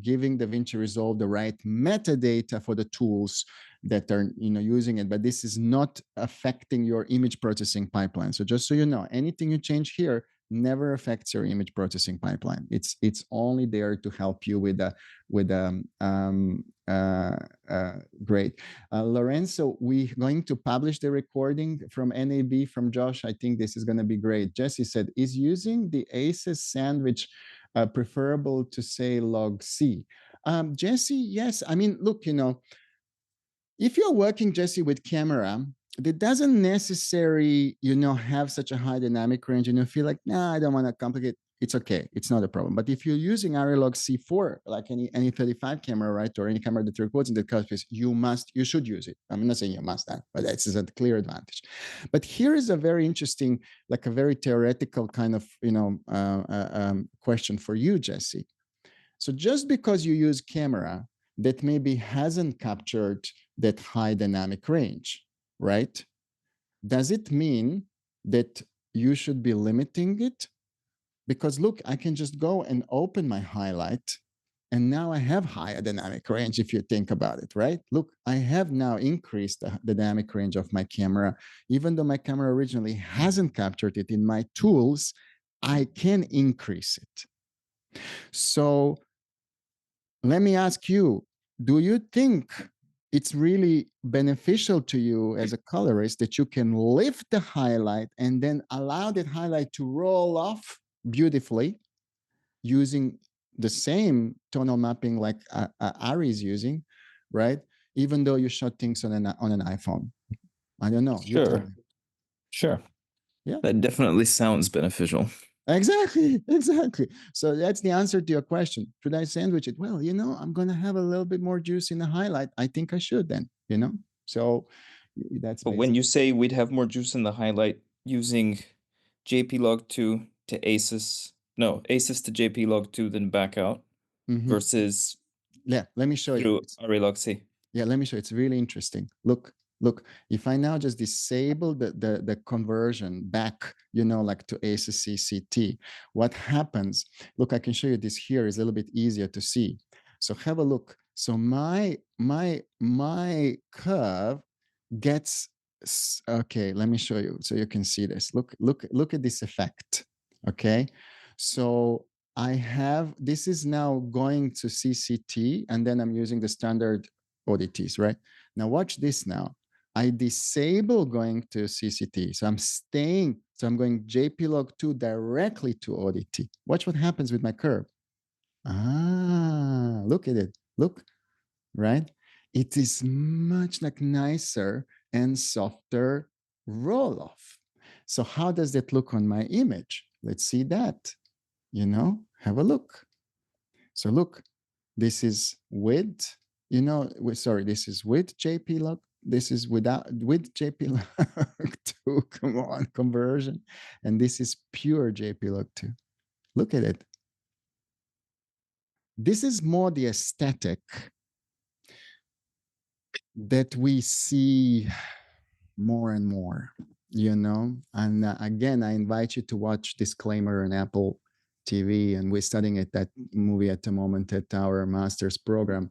giving DaVinci Resolve the right metadata for the tools that are, you know, using it. But this is not affecting your image processing pipeline. So just so you know, anything you change here never affects your image processing pipeline. It's only there to help you with great. Lorenzo, we're going to publish the recording from NAB from Josh. I think this is going to be great. Jesse said, is using the ACES sandwich preferable to say log C? Jesse, yes. I mean, look, you know, if you're working, Jesse, with camera, that doesn't necessarily, you know, have such a high dynamic range and you feel like, nah, I don't want to complicate. It's okay. It's not a problem. But if you're using ARRI LogC4, like any 35 camera, right, or any camera that records in the color space, you should use it. I'm not saying you must have, but that's a clear advantage. But here is a very interesting, like a very theoretical kind of, you know, question for you, Jesse. So just because you use camera that maybe hasn't captured that high dynamic range, right? Does it mean that you should be limiting it? Because look, I can just go and open my highlight and now I have higher dynamic range if you think about it, right? Look, I have now increased the dynamic range of my camera. Even though my camera originally hasn't captured it in my tools, I can increase it. So let me ask you, do you think it's really beneficial to you as a colorist that you can lift the highlight and then allow that highlight to roll off beautifully using the same tonal mapping like ARRI is using, right? Even though you shot things on an iPhone. I don't know. Sure. Yeah. That definitely sounds beneficial. Exactly. So that's the answer to your question. Should I sandwich it? Well, you know, I'm going to have a little bit more juice in the highlight. I think I should then, you know? So that's But when you say we'd have more juice in the highlight using JPLog2 to ACES to JPLog2 then back out versus yeah, let me show you. ARRI LogC. Yeah, let me show you. It's really interesting. Look, Look, if I now just disable the conversion back, like to ACES CCT, what happens? Look, I can show you this here. Is a little bit easier to see. So have a look. So my curve gets, okay, let me show you so you can see this. Look at this effect. Okay, so I have, this is now going to CCT, and then I'm using the standard ODTs, right? Now watch this now. I disable going to CCT. So I'm staying, so I'm going JPLog2 directly to ODT. Watch what happens with my curve. Ah, look at it. Look, right? It is much like nicer and softer roll off. So how does that look on my image? Let's see that, have a look. So look, this is with, sorry, this is with JPLog. This is with JPLog2, come on, conversion. And this is pure JPLog2. Look at it. This is more the aesthetic that we see more and more, and again, I invite you to watch Disclaimer on Apple TV, and we're studying that movie at the moment at our master's program.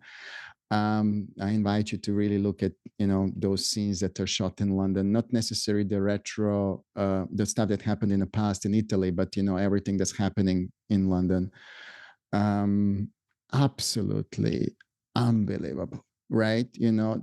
I invite you to really look at, those scenes that are shot in London, not necessarily the retro, the stuff that happened in the past in Italy, but, everything that's happening in London. Absolutely unbelievable, right? You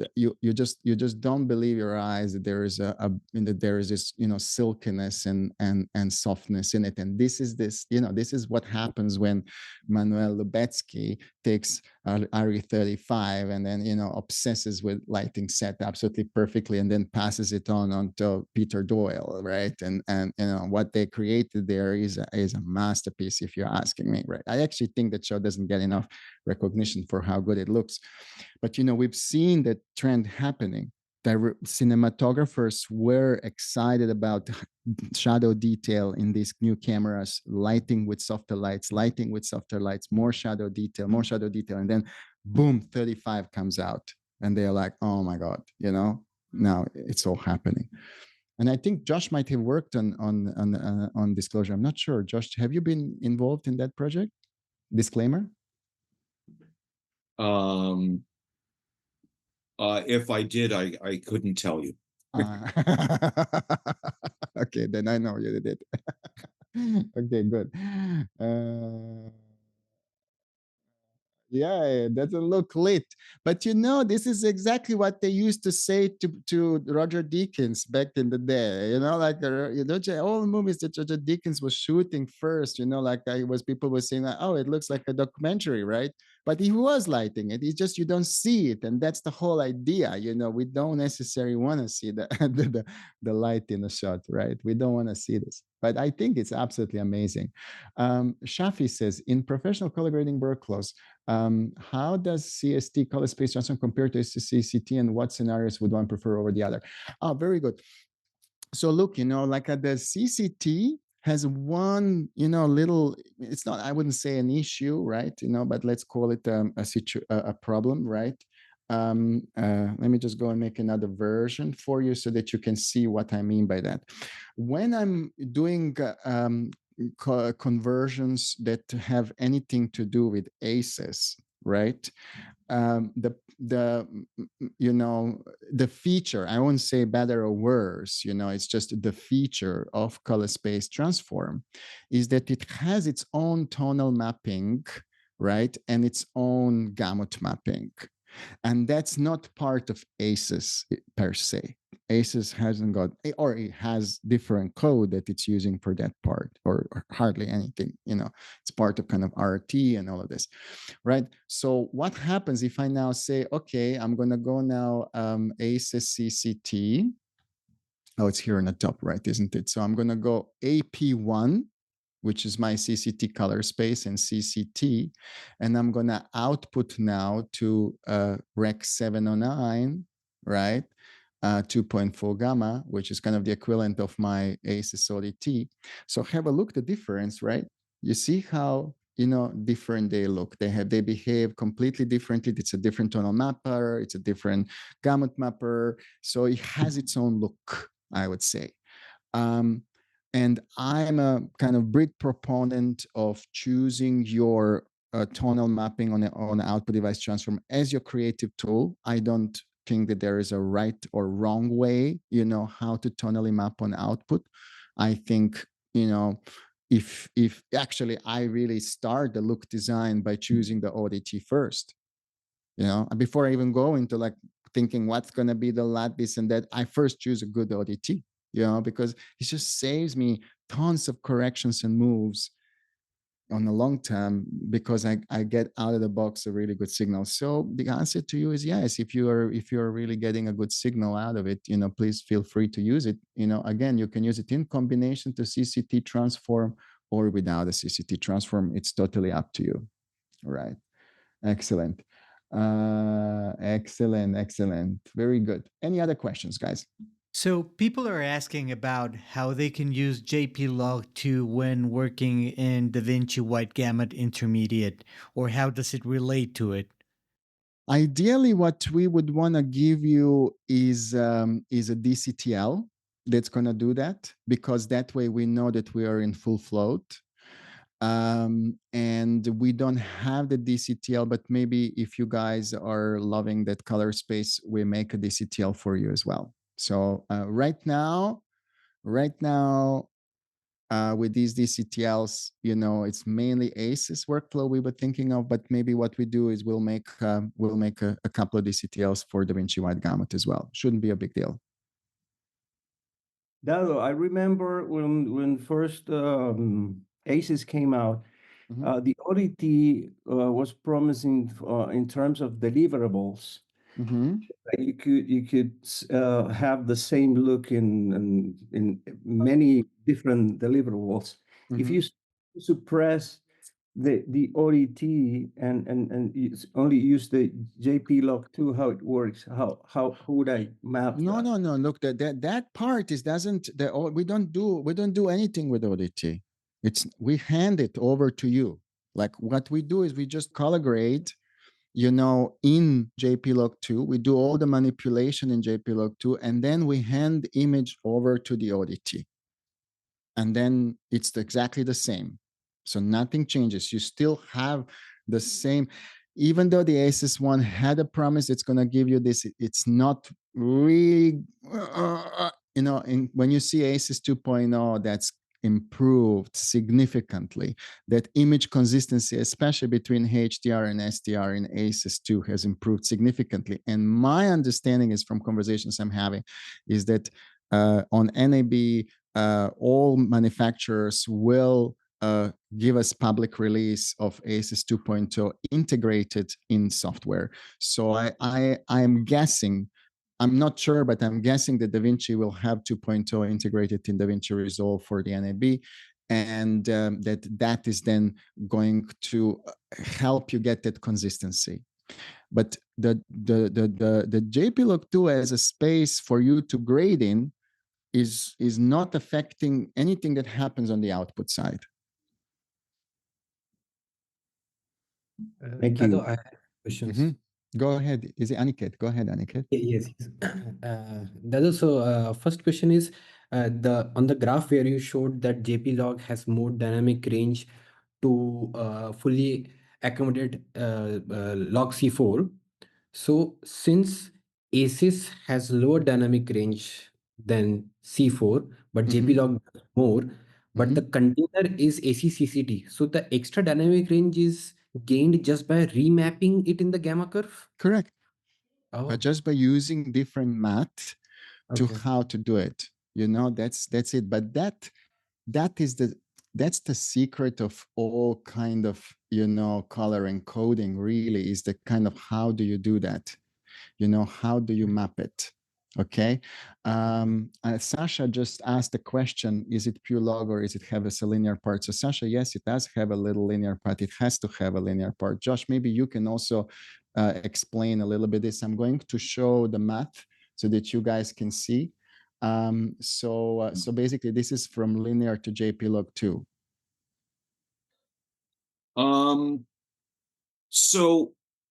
just don't believe your eyes that there is that there is this, silkiness and softness in it. And this is what happens when Manuel Lubetsky takes ARRI 35 and then obsesses with lighting set absolutely perfectly, and then passes it onto Peter Doyle, right? And what they created there is a masterpiece, if you're asking me, right? I actually think that show doesn't get enough recognition for how good it looks, but we've seen that trend happening. The cinematographers were excited about shadow detail in these new cameras, lighting with softer lights, more shadow detail, and then boom, 35 comes out, and they're like, oh my God, now it's all happening. And I think Josh might have worked on Disclosure. I'm not sure. Josh, have you been involved in that project? Disclaimer? If I did, I couldn't tell you. Okay, then I know you did. Okay, good. Yeah, it doesn't look lit. But this is exactly what they used to say to Roger Deakins back in the day. Like all the movies that Roger Deakins was shooting first, people were saying, oh, it looks like a documentary, right? But he was lighting it. It's just you don't see it. And that's the whole idea. We don't necessarily want to see the light in the shot, right? We don't want to see this. But I think it's absolutely amazing. Shafi says, in professional color grading workflows, how does CST, color space transform, compare to CCT, and what scenarios would one prefer over the other? Oh, very good. So look, like at the CCT has one, little, it's not, I wouldn't say an issue, right? But let's call it a problem, right? Let me just go and make another version for you so that you can see what I mean by that. When I'm doing conversions that have anything to do with ACES, right? The feature, I won't say better or worse, it's just the feature of color space transform is that it has its own tonal mapping, right? And its own gamut mapping. And that's not part of ACES per se. ACES hasn't got, or it has different code that it's using for that part, or hardly anything, it's part of kind of RT and all of this, right? So what happens if I now say, okay, I'm going to go now ACES CCT. Oh, it's here on the top, right, isn't it? So I'm going to go AP1, which is my CCT color space and CCT. And I'm going to output now to Rec 709, right? 2.4 gamma, which is kind of the equivalent of my ACES ODT. So have a look at the difference, right? You see how different they look. They behave completely differently. It's a different tonal mapper. It's a different gamut mapper. So it has its own look, I would say. And I'm a kind of big proponent of choosing your tonal mapping on an output device transform as your creative tool. I don't think that there is a right or wrong way, how to tonally map on output. I think, if actually I really start the look design by choosing the ODT first, before I even go into like thinking what's going to be the LUT, this and that, I first choose a good ODT, because it just saves me tons of corrections and moves on the long term, because I get out of the box a really good signal. So the answer to you is yes. If you're really getting a good signal out of it, please feel free to use it. Again, you can use it in combination to CCT transform or without a CCT transform. It's totally up to you. All right. Excellent. Excellent. Very good. Any other questions, guys? So people are asking about how they can use JPLog2 when working in DaVinci Wide Gamut Intermediate, or how does it relate to it? Ideally, what we would want to give you is a DCTL that's going to do that, because that way we know that we are in full float. And we don't have the DCTL, but maybe if you guys are loving that color space, we make a DCTL for you as well. So right now, with these DCTLs, it's mainly ACES workflow we were thinking of, but maybe what we do is we'll make a couple of DCTLs for DaVinci Wide Gamut as well. Shouldn't be a big deal. Dado, I remember when first ACES came out, the ODT was promising in terms of deliverables. You could have the same look in many different deliverables. If you suppress the ODT and you only use the JPLog2, how it works, how would I map that? No. Look, that part we don't do anything with ODT. We hand it over to you. Like what we do is we just color grade, in JPLog2. We do all the manipulation in JPLog2, and then we hand image over to the ODT. And then it's exactly the same. So nothing changes. You still have the same, even though the ACES one had a promise, it's going to give you this. It's not really, when you see ACES 2.0, that's improved significantly. That image consistency, especially between HDR and SDR in ACES 2, has improved significantly. And my understanding is from conversations I'm having is that on NAB, all manufacturers will give us public release of ACES 2.0 integrated in software. So I am guessing, I'm not sure, but I'm guessing that DaVinci will have 2.0 integrated in DaVinci Resolve for the NAB, and that is then going to help you get that consistency. But the JPLog2 as a space for you to grade in is not affecting anything that happens on the output side. Thank you. I have questions. Go ahead. Is it Aniket? Go ahead, Aniket. Yes. Dado, so first question is on the graph where you showed that JPLog has more dynamic range to fully accommodate LogC4. So since ACES has lower dynamic range than C4, but JPLog does more, but the container is ACCCT. So the extra dynamic range is gained just by remapping it in the gamma curve? Correct. Oh. But just by using different math to how to do it, that's it. But that's the secret of all kind of, color encoding really, is the kind of how do you do that? How do you map it? Okay. Sasha just asked the question, is it pure log or is it have a linear part? So Sasha, yes, it does have a little linear part. It has to have a linear part. Josh, maybe you can also explain a little bit this. I'm going to show the math so that you guys can see. So basically this is from linear to JPLog2. So,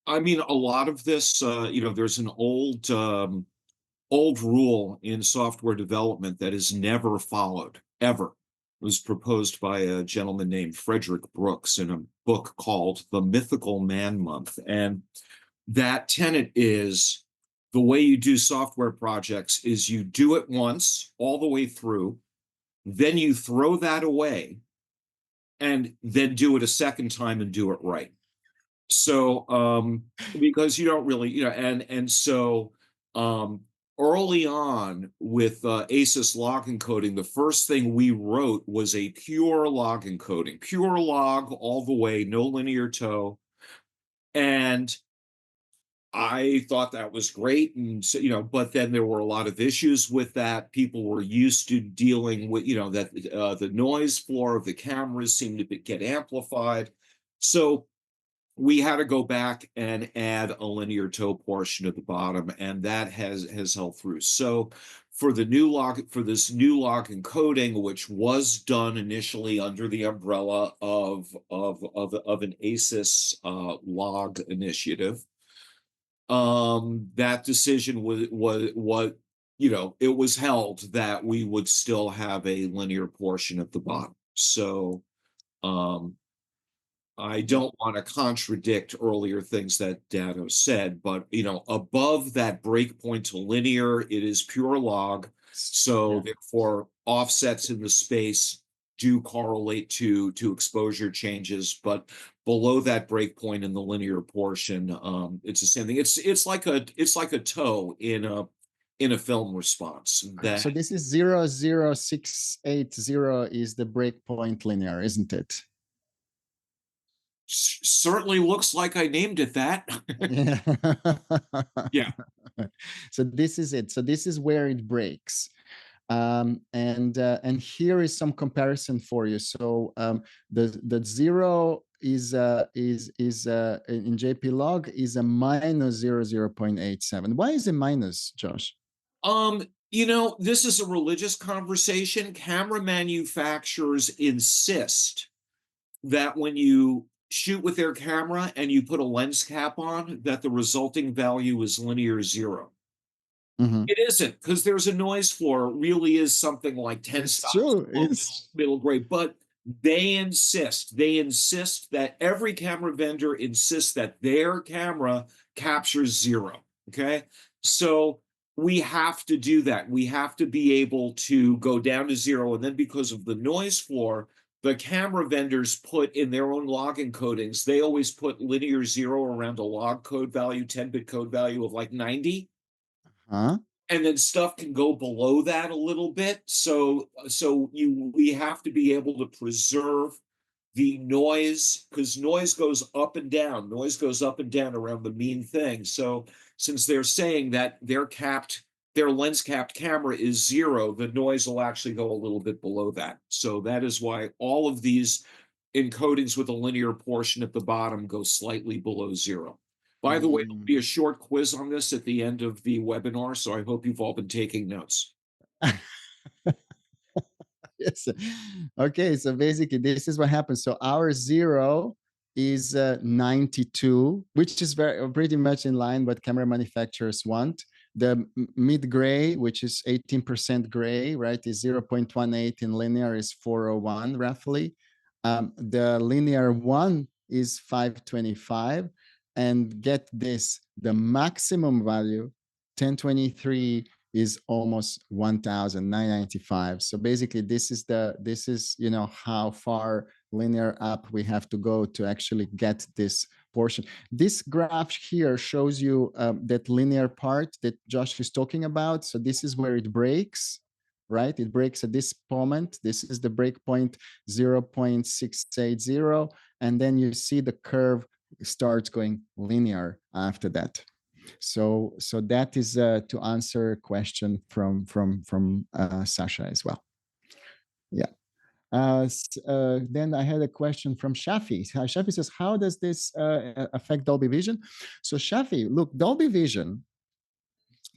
I mean, a lot of this, there's an old rule in software development that is never followed, ever. It was proposed by a gentleman named Frederick Brooks in a book called The Mythical Man Month. And that tenet is the way you do software projects is you do it once all the way through, then you throw that away, and then do it a second time and do it right. So, because you don't really, and so early on with ASUS log encoding, the first thing we wrote was a pure log encoding, pure log all the way, no linear toe. And I thought that was great. And so, but then there were a lot of issues with that. People were used to dealing with, that the noise floor of the cameras seemed to get amplified. So we had to go back and add a linear toe portion at the bottom, and that has held through. So for this new log encoding, which was done initially under the umbrella of an ASUS log initiative, that decision was it was held that we would still have a linear portion at the bottom. So I don't want to contradict earlier things that Dado said, but above that breakpoint to linear, it is pure log. So therefore, offsets in the space do correlate to exposure changes, but below that breakpoint in the linear portion, it's the same thing. It's like a toe in a film response. So this is 00680 is the breakpoint linear, isn't it? Certainly looks like I named it that. Yeah. So this is it. So this is where it breaks. And here is some comparison for you. So the 0 is in JPLog is a minus 0.87. Why is it minus, Josh? This is a religious conversation. Camera manufacturers insist that when you shoot with their camera and you put a lens cap on, that the resulting value is linear 0. Mm-hmm. It isn't, because there's a noise floor. It really is something like 10 stops middle grade, but they insist that every camera vendor insists that their camera captures 0. Okay, so we have to do that. We have to be able to go down to 0, and then because of the noise floor, the camera vendors put in their own log encodings, they always put linear 0 around a log code value, 10-bit code value of like 90. And then stuff can go below that a little bit. So we have to be able to preserve the noise, because noise goes up and down. Noise goes up and down around the mean thing. So since they're saying that their lens capped camera is 0, the noise will actually go a little bit below that. So that is why all of these encodings with a linear portion at the bottom go slightly below 0. By the way, there'll be a short quiz on this at the end of the webinar, so I hope you've all been taking notes. Yes. Okay, so basically this is what happens. So our 0 is 92, which is pretty much in line what camera manufacturers want. The mid gray, which is 18% gray, right, is 0.18 in linear, is 401 roughly. The linear 1 is 525, and get this, the maximum value 1023 is almost 1,995. So basically this is how far linear up we have to go to actually get this portion. This graph here shows you that linear part that Josh is talking about. So this is where it breaks, right? It breaks at this moment. This is the breakpoint 0.680. And then you see the curve starts going linear after that. So that is to answer a question from Sasha as well. Yeah. Then I had a question from Shafi. Shafi says, how does this affect Dolby Vision? So Shafi, look, Dolby Vision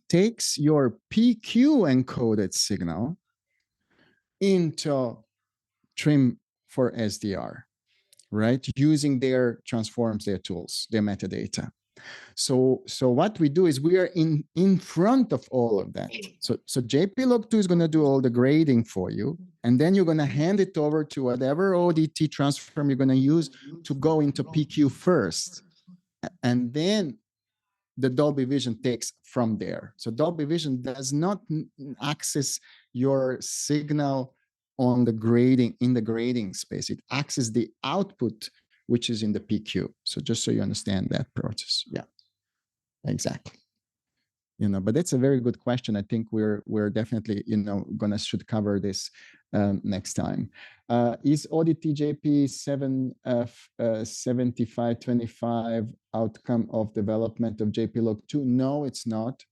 takes your PQ encoded signal into trim for SDR, right? Using their transforms, their tools, their metadata. So what we do is we are in front of all of that. So JPLog2 is going to do all the grading for you, and then you're going to hand it over to whatever ODT transform you're going to use to go into PQ first, and then the Dolby Vision takes from there. So Dolby Vision does not access your signal on the grading, in the grading space. It accesses the output, which is in the PQ. So just so you understand that process. Yeah, exactly. You know, but that's a very good question. I think we're definitely, you know, should cover this next time. Is ODT JP 7525 outcome of development of JPLog2? No, it's not.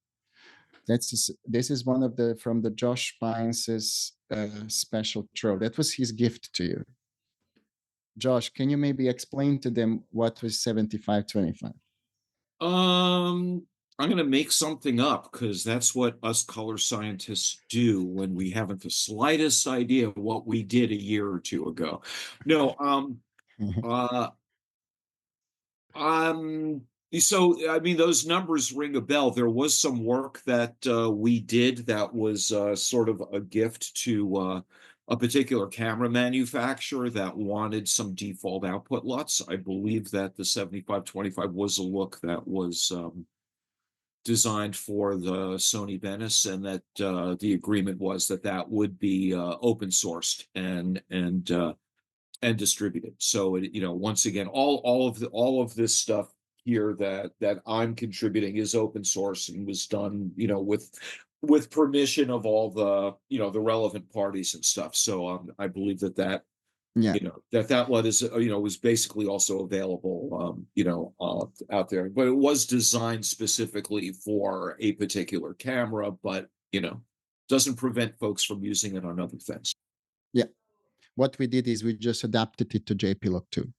This is one of the from the Josh Pines's special throw. That was his gift to you. Josh, can you maybe explain to them what was 7525? I'm going to make something up because that's what us color scientists do when we haven't the slightest idea of what we did a year or two ago. No, so I mean, those numbers ring a bell. There was some work that we did that was sort of a gift to a particular camera manufacturer that wanted some default output LUTs. I believe that the 7525 was a look that was designed for the Sony Venice, and that the agreement was that that would be open sourced and distributed. So it, you know, once again, all of this stuff here that I'm contributing is open source and was done, you know, with permission of all the, you know, the relevant parties and stuff. So I believe that yeah, you know, that LUT is, you know, was basically also available, you know, out there, but it was designed specifically for a particular camera, but, you know, doesn't prevent folks from using it on other things. Yeah. What we did is we just adapted it to JPLog2.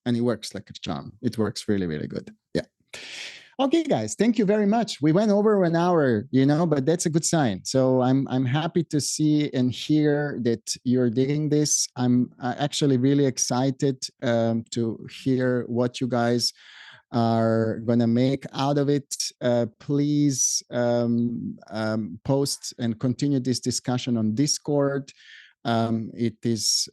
And it works like a charm. It works really, really good. Yeah. Okay, guys, thank you very much. We went over an hour, you know, but that's a good sign. So I'm happy to see and hear that you're digging this. I'm actually really excited to hear what you guys are going to make out of it. Please post and continue this discussion on Discord. It is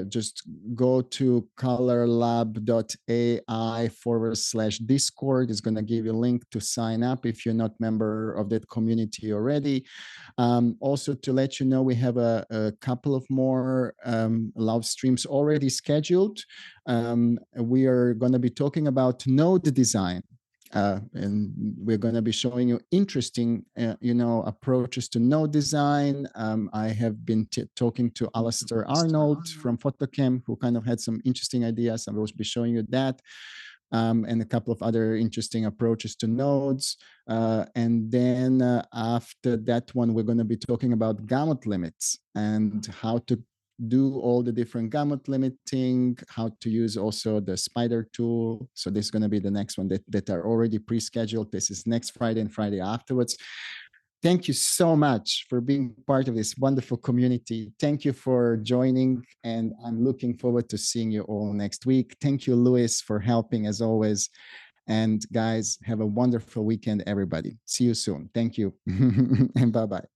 just go to colorlab.ai/Discord. It's going to give you a link to sign up if you're not member of that community already. Also to let you know, we have a couple of more live streams already scheduled. We are going to be talking about node design. And we're going to be showing you interesting, you know, approaches to node design. I have been talking to Alistair Arnold from Photocam, who kind of had some interesting ideas. I will be showing you that. And a couple of other interesting approaches to nodes. And then after that one, we're going to be talking about gamut limits and how to do all the different gamut limiting, how to use also the spider tool. So this is going to be the next one that are already pre-scheduled. This is next Friday and Friday afterwards. Thank you so much for being part of this wonderful community. Thank you for joining, and I'm looking forward to seeing you all next week. Thank you, Luis, for helping as always. And guys, have a wonderful weekend, everybody. See you soon. Thank you. And bye-bye.